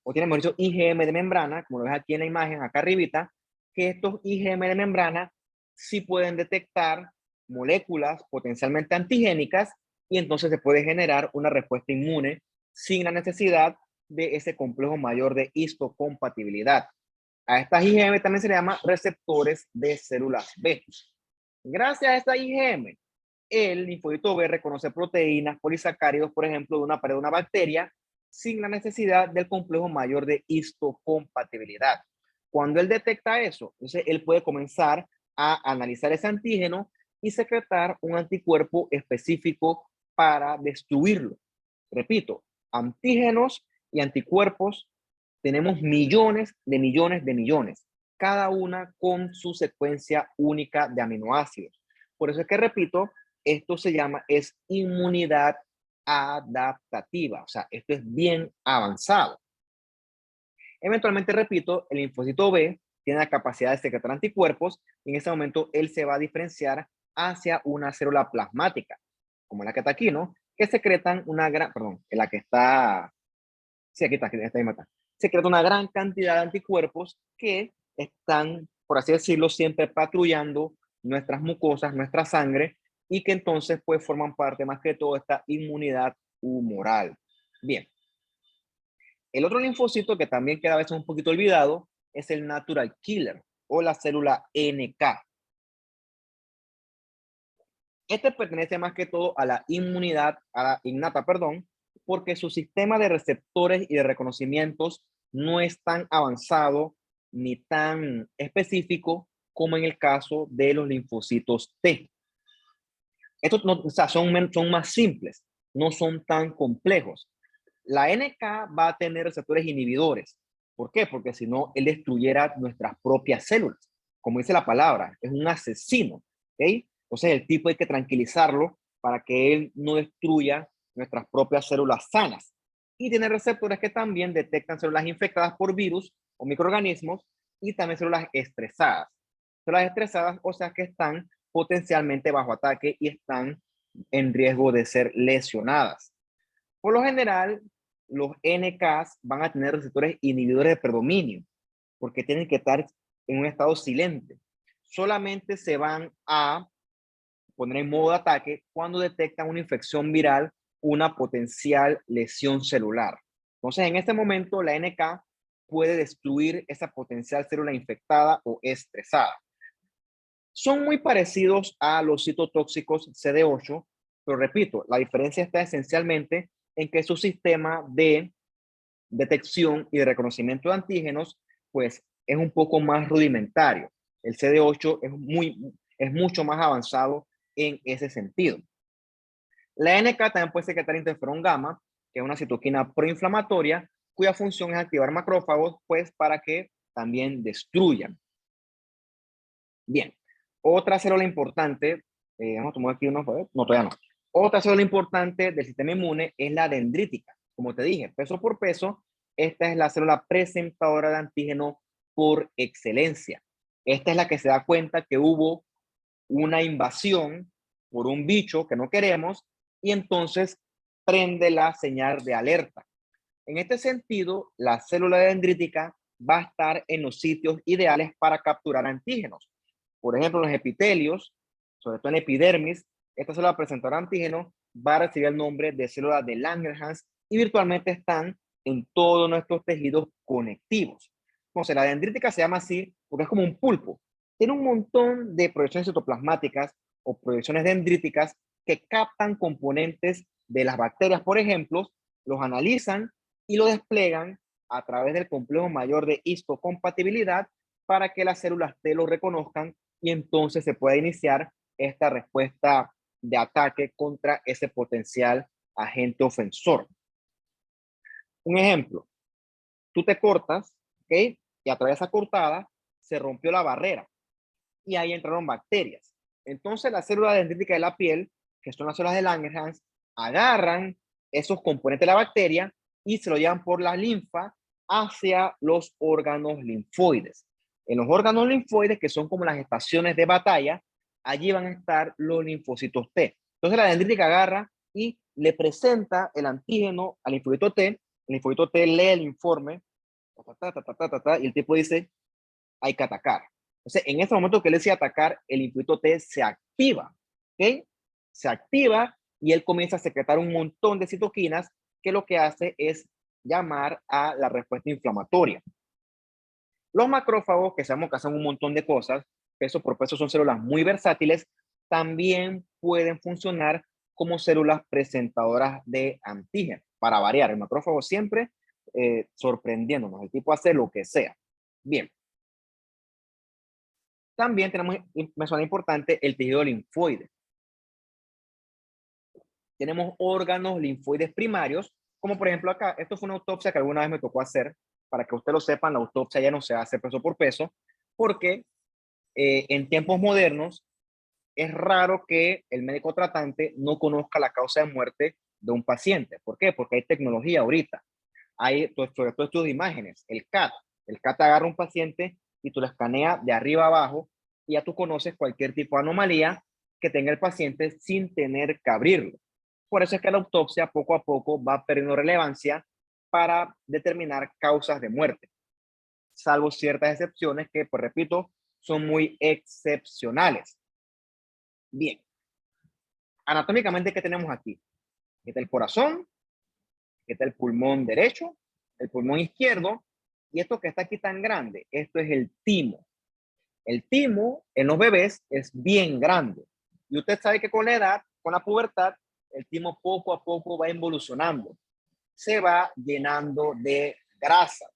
o tiene, mejor dicho, IgM de membrana, como lo ves aquí en la imagen, acá arribita, que estos IgM de membrana sí pueden detectar moléculas potencialmente antigénicas y entonces se puede generar una respuesta inmune sin la necesidad de ese complejo mayor de histocompatibilidad. A estas IgM también se le llama receptores de células B. Gracias a esta IgM, el linfocito B reconoce proteínas, polisacáridos, por ejemplo, de una pared de una bacteria, sin la necesidad del complejo mayor de histocompatibilidad. Cuando él detecta eso, entonces él puede comenzar a analizar ese antígeno y secretar un anticuerpo específico para destruirlo. Repito, antígenos y anticuerpos tenemos millones de millones de millones, cada una con su secuencia única de aminoácidos. Por eso es que repito, esto se llama, es inmunidad adaptativa, o sea, esto es bien avanzado. Eventualmente, repito, el linfocito B tiene la capacidad de secretar anticuerpos y en ese momento él se va a diferenciar hacia una célula plasmática, como la que está aquí, ¿no? Que secretan una gran, perdón, en la que está, sí, aquí está ahí mata. Secreta una gran cantidad de anticuerpos que están, por así decirlo, siempre patrullando nuestras mucosas, nuestra sangre, y que entonces pues forman parte más que todo de esta inmunidad humoral. Bien, el otro linfocito que también queda a veces un poquito olvidado es el natural killer o la célula NK. Este pertenece más que todo a la inmunidad, a la innata, perdón, porque su sistema de receptores y de reconocimientos no es tan avanzado ni tan específico como en el caso de los linfocitos T. Estos no, o sea, son más simples, no son tan complejos. La NK va a tener receptores inhibidores. ¿Por qué? Porque si no, él destruyera nuestras propias células. Como dice la palabra, es un asesino. ¿Ok? Entonces el tipo hay que tranquilizarlo para que él no destruya nuestras propias células sanas. Y tiene receptores que también detectan células infectadas por virus o microorganismos y también células estresadas. Células estresadas, o sea que están potencialmente bajo ataque y están en riesgo de ser lesionadas. Por lo general, los NKs van a tener receptores inhibidores de predominio, porque tienen que estar en un estado silente. Solamente se van a poner en modo de ataque cuando detectan una infección viral, una potencial lesión celular. Entonces, en este momento, la NK puede destruir esa potencial célula infectada o estresada. Son muy parecidos a los citotóxicos CD8, pero repito, la diferencia está esencialmente en que su sistema de detección y de reconocimiento de antígenos, pues es un poco más rudimentario. El CD8 es mucho más avanzado en ese sentido. La NK también puede secretar interferón gamma, que es una citoquina proinflamatoria, cuya función es activar macrófagos, pues para que también destruyan. Bien, otra célula importante, vamos a tomar aquí uno, no, todavía no. Otra célula importante del sistema inmune es la dendrítica. Como te dije, peso por peso, esta es la célula presentadora de antígeno por excelencia. Esta es la que se da cuenta que hubo una invasión por un bicho que no queremos y entonces prende la señal de alerta. En este sentido, la célula dendrítica va a estar en los sitios ideales para capturar antígenos. Por ejemplo, los epitelios, sobre todo en epidermis, esta célula presentadora de antígeno va a recibir el nombre de célula de Langerhans y virtualmente están en todos nuestros tejidos conectivos. Entonces, la dendrítica se llama así porque es como un pulpo. Tiene un montón de proyecciones citoplasmáticas o proyecciones dendríticas que captan componentes de las bacterias, por ejemplo, los analizan y lo desplegan a través del complejo mayor de histocompatibilidad para que las células T lo reconozcan y entonces se puede iniciar esta respuesta de ataque contra ese potencial agente ofensor. Un ejemplo, tú te cortas, ¿ok? Y a través de esa cortada se rompió la barrera y ahí entraron bacterias. Entonces las células dendríticas de la piel, que son las células de Langerhans, agarran esos componentes de la bacteria y se lo llevan por la linfa hacia los órganos linfoides. En los órganos linfoides, que son como las estaciones de batalla, allí van a estar los linfocitos T. Entonces la dendrítica agarra y le presenta el antígeno al linfocito T, el linfocito T lee el informe, y el tipo dice, hay que atacar. Entonces, en este momento que él decide atacar, el linfocito T se activa, ¿ok? Se activa y él comienza a secretar un montón de citoquinas que lo que hace es llamar a la respuesta inflamatoria. Los macrófagos, que sabemos que hacen un montón de cosas, peso por peso son células muy versátiles, también pueden funcionar como células presentadoras de antígenos. Para variar, el macrófago siempre sorprendiéndonos, el tipo hace lo que sea. Bien. También tenemos, me suena importante, el tejido linfoide. Tenemos órganos linfoides primarios, como por ejemplo acá, esto fue una autopsia que alguna vez me tocó hacer, para que ustedes lo sepan, la autopsia ya no se hace peso por peso, porque en tiempos modernos es raro que el médico tratante no conozca la causa de muerte de un paciente. ¿Por qué? Porque hay tecnología ahorita. Hay, sobre todo estudios de imágenes, el CAT. El CAT agarra un paciente y tú lo escaneas de arriba a abajo y ya tú conoces cualquier tipo de anomalía que tenga el paciente sin tener que abrirlo. Por eso es que la autopsia poco a poco va perdiendo relevancia para determinar causas de muerte, salvo ciertas excepciones que, pues repito, son muy excepcionales. Bien, anatómicamente, ¿qué tenemos aquí? Aquí está el corazón, aquí está el pulmón derecho, el pulmón izquierdo, y esto que está aquí tan grande, esto es el timo. El timo en los bebés es bien grande. Y usted sabe que con la edad, con la pubertad, el timo poco a poco va evolucionando. Se va llenando de grasa.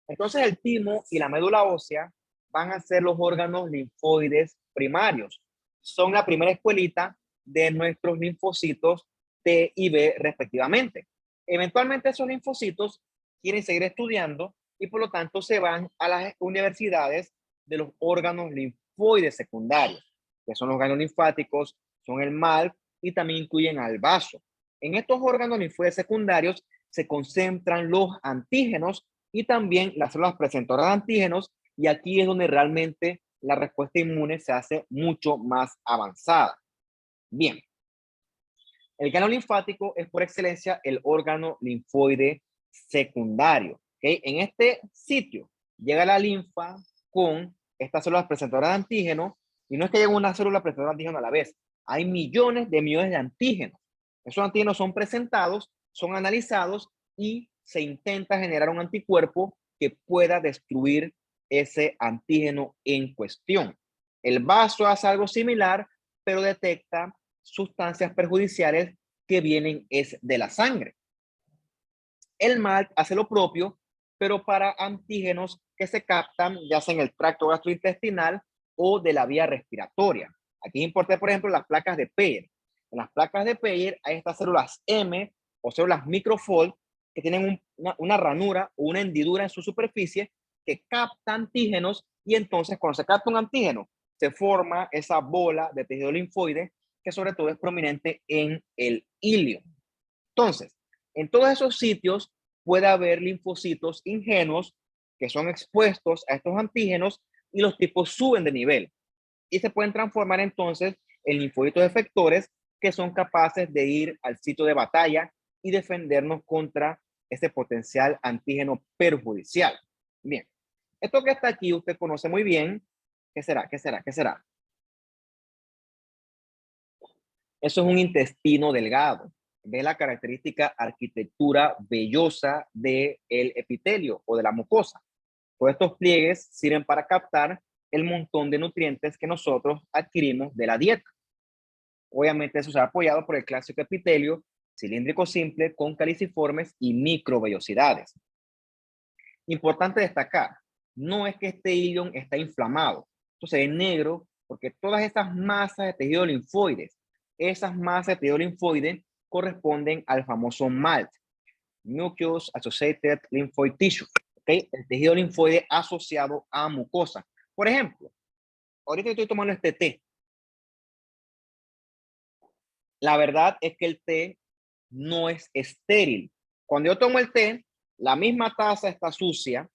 Entonces el timo y la médula ósea van a ser los órganos linfoides primarios. Son la primera escuelita de nuestros linfocitos T y B respectivamente. Eventualmente esos linfocitos quieren seguir estudiando y por lo tanto se van a las universidades de los órganos linfoides secundarios, que son los ganglios linfáticos, son el MALC y también incluyen al vaso. En estos órganos linfoides secundarios se concentran los antígenos y también las células presentadoras de antígenos, y aquí es donde realmente la respuesta inmune se hace mucho más avanzada. Bien, el ganglio linfático es por excelencia el órgano linfoide secundario. ¿Okay? En este sitio llega la linfa con estas células presentadoras de antígenos, y no es que llegue una célula presentadora de antígeno a la vez, hay millones de antígenos. Esos antígenos son presentados, son analizados y se intenta generar un anticuerpo que pueda destruir ese antígeno en cuestión. El vaso hace algo similar, pero detecta sustancias perjudiciales que vienen es de la sangre. El MALT hace lo propio, pero para antígenos que se captan ya sea en el tracto gastrointestinal o de la vía respiratoria. Aquí es importante, por ejemplo, las placas de Peyer. En las placas de Peyer hay estas células M o células microfold que tienen una ranura o una hendidura en su superficie que capta antígenos, y entonces cuando se capta un antígeno se forma esa bola de tejido linfoide que sobre todo es prominente en el ilio. Entonces, en todos esos sitios puede haber linfocitos ingenuos que son expuestos a estos antígenos y los tipos suben de nivel y se pueden transformar entonces en linfocitos efectores que son capaces de ir al sitio de batalla y defendernos contra ese potencial antígeno perjudicial. Bien, esto que está aquí usted conoce muy bien. ¿Qué será? ¿Qué será? ¿Qué será? Eso es un intestino delgado. Ve la característica arquitectura vellosa del epitelio o de la mucosa. Todos estos pliegues sirven para captar el montón de nutrientes que nosotros adquirimos de la dieta. Obviamente eso se ha apoyado por el clásico epitelio cilíndrico simple con caliciformes y microvellosidades. Importante destacar, no es que este ilion está inflamado. Entonces es negro porque todas estas masas de tejido linfoides, esas masas de tejido linfoide corresponden al famoso MALT, Mucous Associated Lymphoid Tissue, ¿okay? El tejido linfoide asociado a mucosa. Por ejemplo, ahorita estoy tomando este té. La verdad es que el té no es estéril. Cuando yo tomo el té, la misma taza está sucia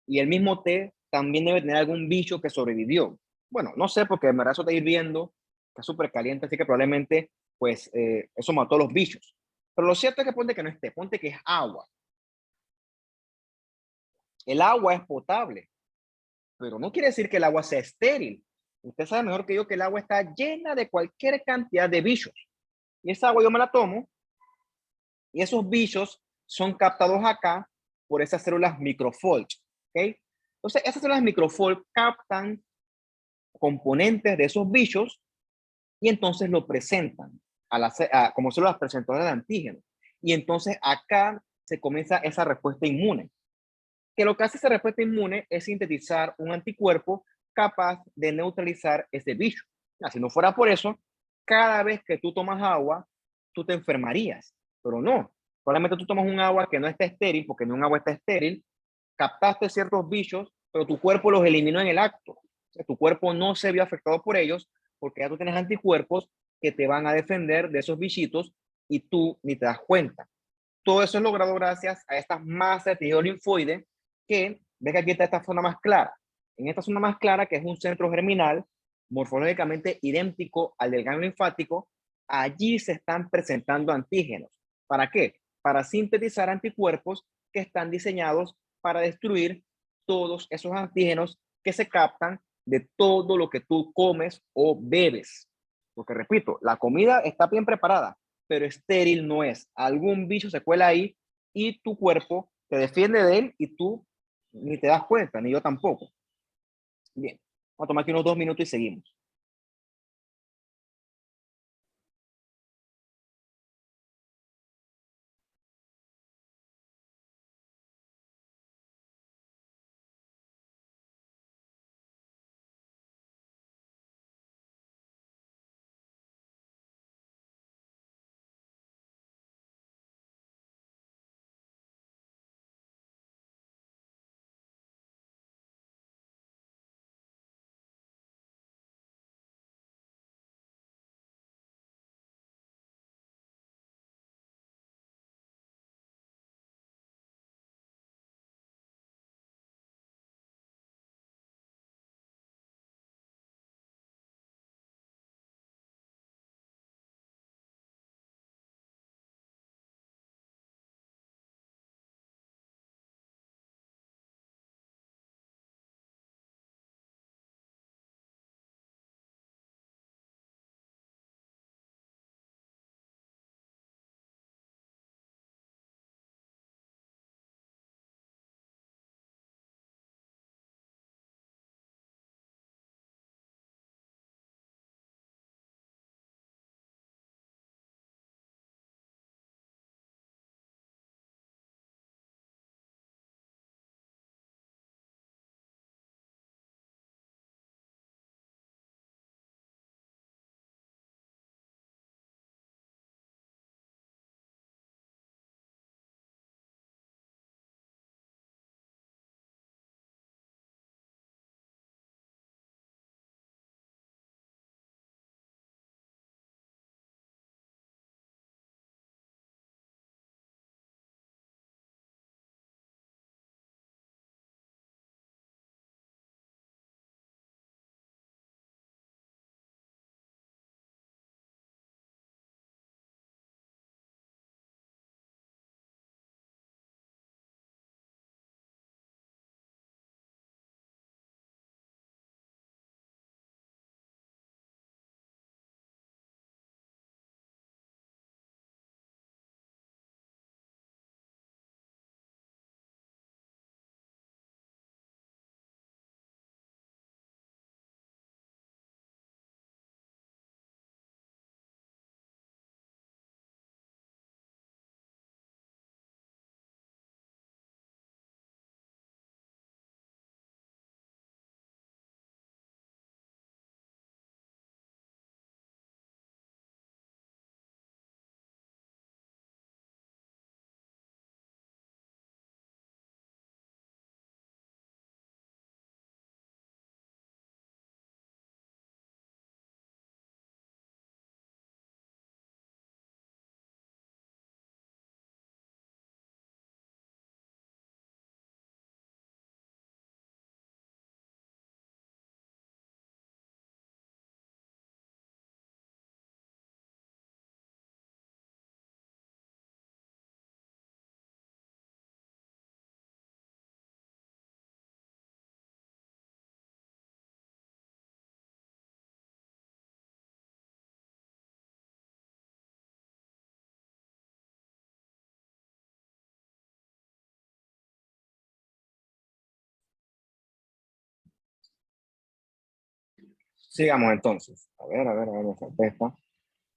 y el mismo té también debe tener algún bicho que sobrevivió. Bueno, no sé porque me eso está hirviendo, está súper caliente, así que probablemente pues eso mató a los bichos. Pero lo cierto es que ponte que no esté, ponte que es agua. El agua es potable, pero no quiere decir que el agua sea estéril. Usted sabe mejor que yo que el agua está llena de cualquier cantidad de bichos. Y esa agua yo me la tomo y esos bichos son captados acá por esas células microfold. ¿Ok? Entonces, esas células microfold captan componentes de esos bichos y entonces lo presentan como células presentadoras de antígenos. Y entonces acá se comienza esa respuesta inmune, que lo que hace esa respuesta inmune es sintetizar un anticuerpo capaz de neutralizar ese bicho. Si no fuera por eso, cada vez que tú tomas agua, tú te enfermarías, pero no. Probablemente tú tomas un agua que no está estéril, porque no un agua está estéril, captaste ciertos bichos, pero tu cuerpo los eliminó en el acto. O sea, tu cuerpo no se vio afectado por ellos, porque ya tú tienes anticuerpos que te van a defender de esos bichitos y tú ni te das cuenta. Todo eso es logrado gracias a estas masas de tejido linfoide que, ves que aquí está esta zona más clara. En esta zona más clara, que es un centro germinal morfológicamente idéntico al del ganglio linfático, allí se están presentando antígenos. ¿Para qué? Para sintetizar anticuerpos que están diseñados para destruir todos esos antígenos que se captan de todo lo que tú comes o bebes. Porque repito, la comida está bien preparada, pero estéril no es. Algún bicho se cuela ahí y tu cuerpo te defiende de él y tú ni te das cuenta, ni yo tampoco. Bien, vamos a tomar aquí unos 2 minutos y seguimos. Sigamos entonces. Me falta esta.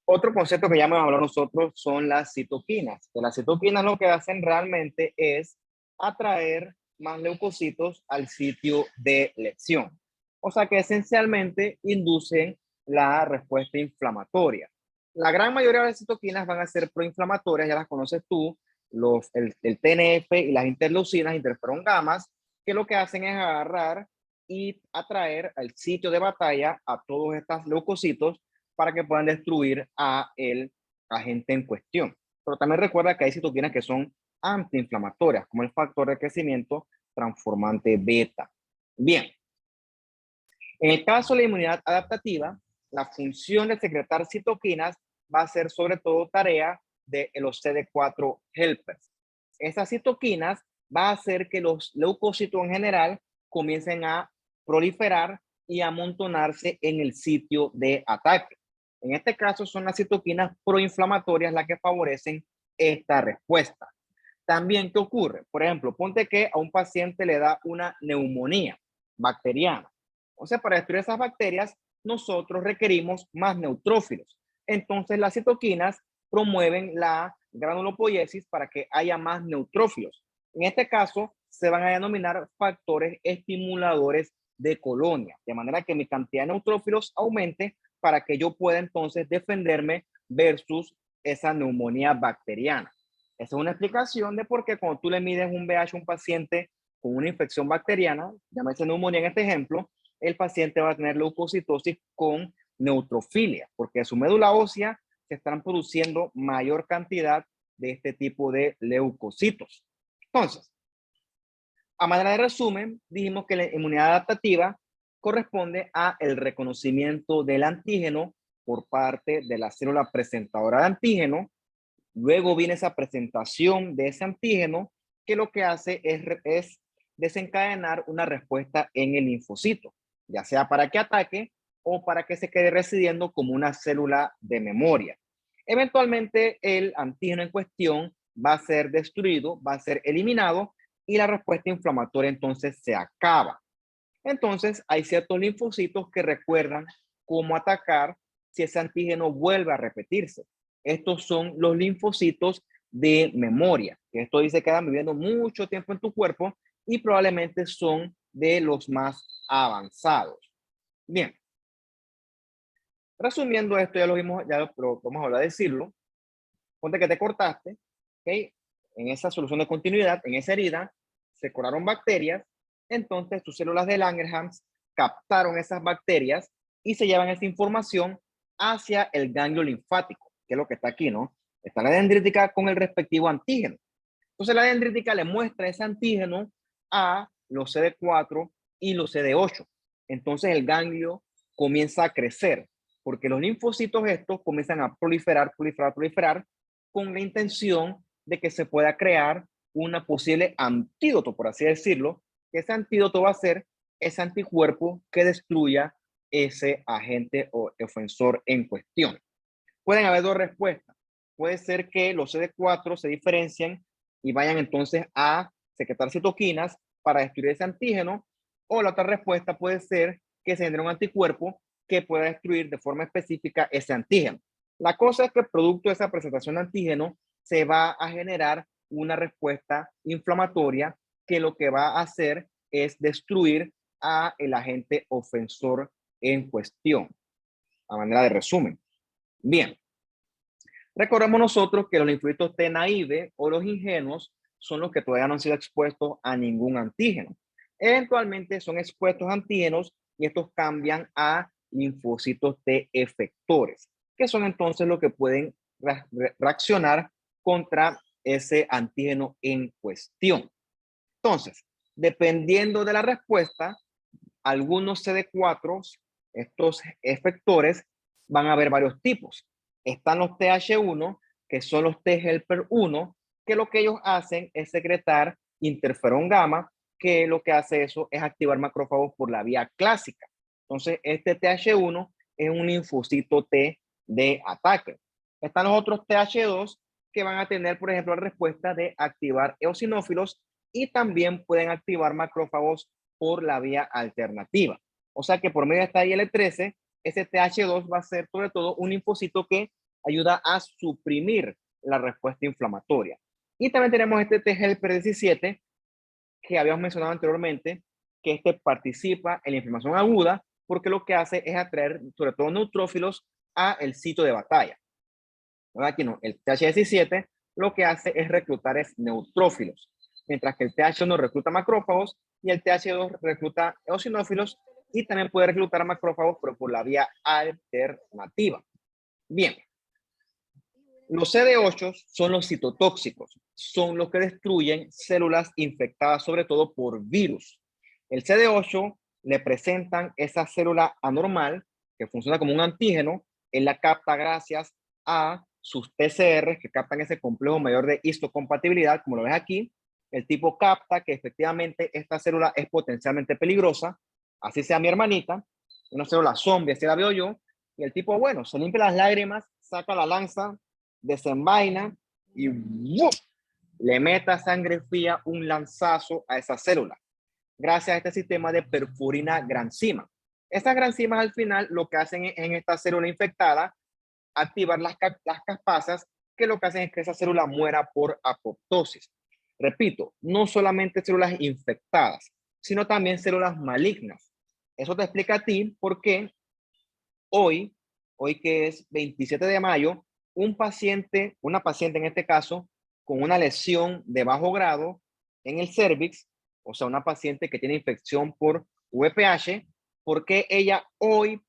Otro concepto que ya hemos hablado nosotros son las citoquinas. Que las citoquinas lo que hacen realmente es atraer más leucocitos al sitio de lesión. O sea que esencialmente inducen la respuesta inflamatoria. La gran mayoría de las citoquinas van a ser proinflamatorias, ya las conoces tú, el TNF y las interleucinas, interferón gamas, que lo que hacen es agarrar y atraer al sitio de batalla a todos estos leucocitos para que puedan destruir a el agente en cuestión. Pero también recuerda que hay citoquinas que son antiinflamatorias, como el factor de crecimiento transformante beta. Bien, en el caso de la inmunidad adaptativa, la función de secretar citoquinas va a ser sobre todo tarea de los CD4 helpers. Esas citoquinas va a hacer que los leucocitos en general comiencen a proliferar y amontonarse en el sitio de ataque. En este caso son las citoquinas proinflamatorias las que favorecen esta respuesta. También, ¿qué ocurre? Por ejemplo, ponte que a un paciente le da una neumonía bacteriana. O sea, para destruir esas bacterias, nosotros requerimos más neutrófilos. Entonces, las citoquinas promueven la granulopoiesis para que haya más neutrófilos. En este caso, se van a denominar factores estimuladores de colonia, de manera que mi cantidad de neutrófilos aumente para que yo pueda entonces defenderme versus esa neumonía bacteriana. Esa es una explicación de por qué cuando tú le mides un pH a un paciente con una infección bacteriana, llámese neumonía en este ejemplo, el paciente va a tener leucocitosis con neutrofilia, porque en su médula ósea se están produciendo mayor cantidad de este tipo de leucocitos. Entonces, a manera de resumen, dijimos que la inmunidad adaptativa corresponde a el reconocimiento del antígeno por parte de la célula presentadora de antígeno. Luego viene esa presentación de ese antígeno que lo que hace es desencadenar una respuesta en el linfocito, ya sea para que ataque o para que se quede residiendo como una célula de memoria. Eventualmente el antígeno en cuestión va a ser destruido, va a ser eliminado y la respuesta inflamatoria entonces se acaba. Entonces hay ciertos linfocitos que recuerdan cómo atacar si ese antígeno vuelve a repetirse. Estos son los linfocitos de memoria, que esto dice que quedan viviendo mucho tiempo en tu cuerpo y probablemente son de los más avanzados. Bien, resumiendo esto, ya lo vimos, pero vamos a hablar de decirlo. Ponte que te cortaste, ¿ok? En esa solución de continuidad, en esa herida, se curaron bacterias, entonces tus células de Langerhans captaron esas bacterias y se llevan esa información hacia el ganglio linfático, que es lo que está aquí, ¿no? Está la dendrítica con el respectivo antígeno. Entonces la dendrítica le muestra ese antígeno a los CD4 y los CD8. Entonces el ganglio comienza a crecer, porque los linfocitos estos comienzan a proliferar con la intención de que se pueda crear una posible antídoto, por así decirlo, que ese antídoto va a ser ese anticuerpo que destruya ese agente o ofensor en cuestión. Pueden haber dos respuestas. Puede ser que los CD4 se diferencien y vayan entonces a secretar citoquinas para destruir ese antígeno, o la otra respuesta puede ser que se genere un anticuerpo que pueda destruir de forma específica ese antígeno. La cosa es que producto de esa presentación de antígeno se va a generar una respuesta inflamatoria que lo que va a hacer es destruir a el agente ofensor en cuestión, a manera de resumen. Bien, recordemos nosotros que los linfocitos T naive o los ingenuos son los que todavía no han sido expuestos a ningún antígeno. Eventualmente son expuestos a antígenos y estos cambian a linfocitos T efectores, que son entonces los que pueden reaccionar contra ese antígeno en cuestión. Entonces, dependiendo de la respuesta, algunos CD4, estos efectores, van a haber varios tipos. Están los TH1, que son los T-helper 1, que lo que ellos hacen es secretar interferón gamma, que lo que hace eso es activar macrófagos por la vía clásica. Entonces, este TH1 es un linfocito T de ataque. Están los otros TH2 que van a tener, por ejemplo, la respuesta de activar eosinófilos y también pueden activar macrófagos por la vía alternativa. O sea que por medio de esta IL-13 ese TH2 va a ser sobre todo un linfocito que ayuda a suprimir la respuesta inflamatoria. Y también tenemos este T helper 17 que habíamos mencionado anteriormente, que este participa en la inflamación aguda porque lo que hace es atraer sobre todo neutrófilos a el sitio de batalla. Aquí no, el TH17 lo que hace es reclutar neutrófilos, mientras que el TH1 recluta macrófagos y el TH2 recluta eosinófilos y también puede reclutar macrófagos, pero por la vía alternativa. Bien, los CD8 son los citotóxicos, son los que destruyen células infectadas sobre todo por virus. El CD8 le presentan esa célula anormal que funciona como un antígeno, él la capta gracias a sus TCR que captan ese complejo mayor de histocompatibilidad, como lo ves aquí. El tipo capta que efectivamente esta célula es potencialmente peligrosa, así sea mi hermanita, una célula zombie, así la veo yo, y el tipo, bueno, se limpia las lágrimas, saca la lanza, desenvaina y ¡buf! Le meta sangre fría un lanzazo a esa célula, gracias a este sistema de perfurina granzima. Estas granzimas al final lo que hacen en esta célula infectada, activar las caspasas, que lo que hacen es que esa célula muera por apoptosis. Repito, no solamente células infectadas, sino también células malignas. Eso te explica a ti por qué hoy que es 27 de mayo, una paciente en este caso, con una lesión de bajo grado en el cervix, o sea, una paciente que tiene infección por VPH, ¿por qué ella hoy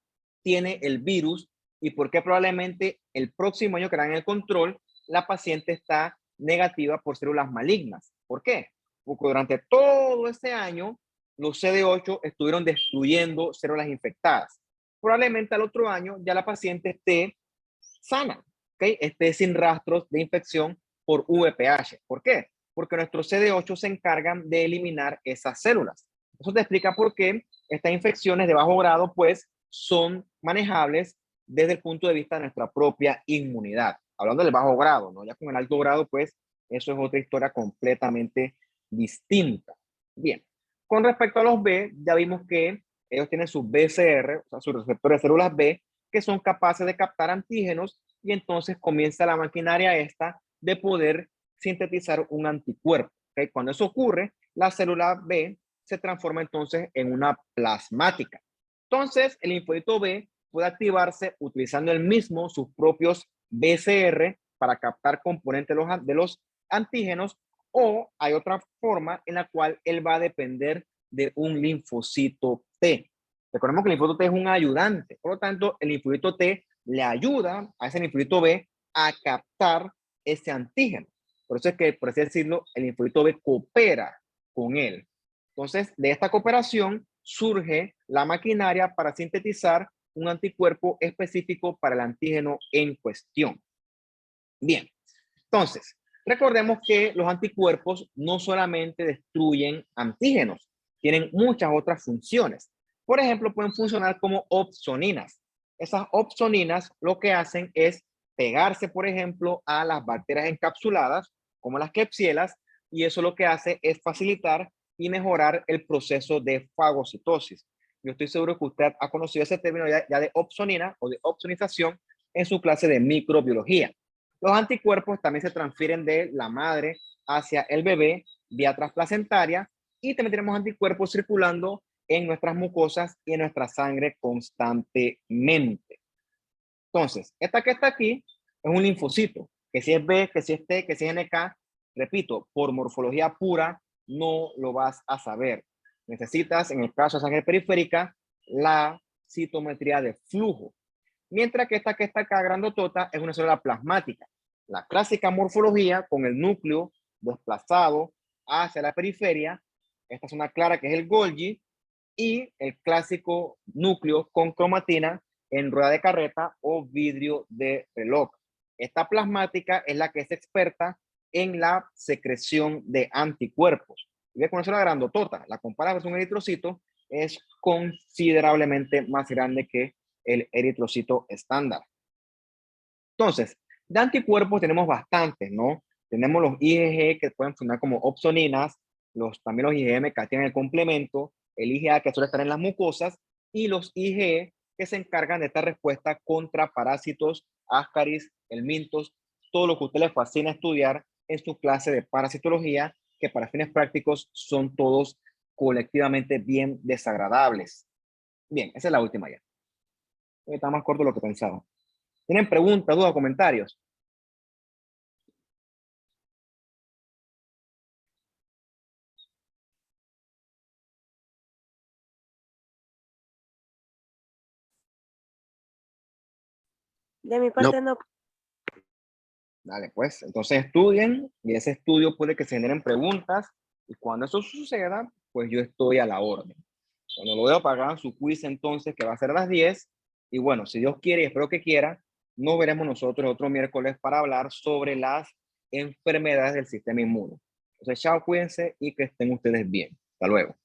tiene el virus y por qué probablemente el próximo año que harán el control, la paciente está negativa por células malignas? ¿Por qué? Porque durante todo ese año, los CD8 estuvieron destruyendo células infectadas. Probablemente al otro año ya la paciente esté sana, ¿okay? Esté sin rastros de infección por VPH. ¿Por qué? Porque nuestros CD8 se encargan de eliminar esas células. Eso te explica por qué estas infecciones de bajo grado pues son manejables desde el punto de vista de nuestra propia inmunidad. Hablando del bajo grado, ¿no? Ya con el alto grado pues eso es otra historia completamente distinta. Bien, con respecto a los B, ya vimos que ellos tienen sus BCR, o sea, sus receptores de células B, que son capaces de captar antígenos y entonces comienza la maquinaria esta de poder sintetizar un anticuerpo. ¿Okay? Cuando eso ocurre, la célula B se transforma entonces en una plasmática. Entonces, el linfocito B puede activarse utilizando el mismo, sus propios BCR para captar componentes de los antígenos, o hay otra forma en la cual él va a depender de un linfocito T. Recordemos que el linfocito T es un ayudante, por lo tanto, el linfocito T le ayuda a ese linfocito B a captar ese antígeno. Por eso es que, por así decirlo, el linfocito B coopera con él. Entonces, de esta cooperación surge la maquinaria para sintetizar un anticuerpo específico para el antígeno en cuestión. Bien, entonces, recordemos que los anticuerpos no solamente destruyen antígenos, tienen muchas otras funciones. Por ejemplo, pueden funcionar como opsoninas. Esas opsoninas lo que hacen es pegarse, por ejemplo, a las bacterias encapsuladas, como las Klebsielas, y eso lo que hace es facilitar y mejorar el proceso de fagocitosis. Yo estoy seguro que usted ha conocido ese término ya de opsonina o de opsonización en su clase de microbiología. Los anticuerpos también se transfieren de la madre hacia el bebé vía transplacentaria y también tenemos anticuerpos circulando en nuestras mucosas y en nuestra sangre constantemente. Entonces, esta que está aquí es un linfocito, que si es B, que si es T, que si es NK, repito, por morfología pura no lo vas a saber. Necesitas, en el caso de sangre periférica, la citometría de flujo. Mientras que esta acá, grandotota, es una célula plasmática. La clásica morfología con el núcleo desplazado hacia la periferia, esta zona clara que es el Golgi, y el clásico núcleo con cromatina en rueda de carreta o vidrio de reloj. Esta plasmática es la que es experta en la secreción de anticuerpos. Y ve con eso la grandotota, la compara con un eritrocito, es considerablemente más grande que el eritrocito estándar. Entonces, de anticuerpos tenemos bastantes, ¿no? Tenemos los IgG que pueden funcionar como opsoninas, también los IgM que tienen el complemento, el IgA que suele estar en las mucosas y los IgE que se encargan de esta respuesta contra parásitos, ascaris, helmintos, todo lo que a usted le fascina estudiar en su clase de parasitología, que para fines prácticos son todos colectivamente bien desagradables. Bien, esa es la última ya. Está más corto de lo que pensaba. ¿Tienen preguntas, dudas, comentarios? De mi parte no. Dale, pues, entonces estudien y ese estudio puede que se generen preguntas y cuando eso suceda, pues yo estoy a la orden. Cuando lo veo, pagar su quiz entonces, que va a ser a las 10. Y bueno, si Dios quiere y espero que quiera, nos veremos nosotros otro miércoles para hablar sobre las enfermedades del sistema inmune. Entonces, chao, cuídense y que estén ustedes bien. Hasta luego.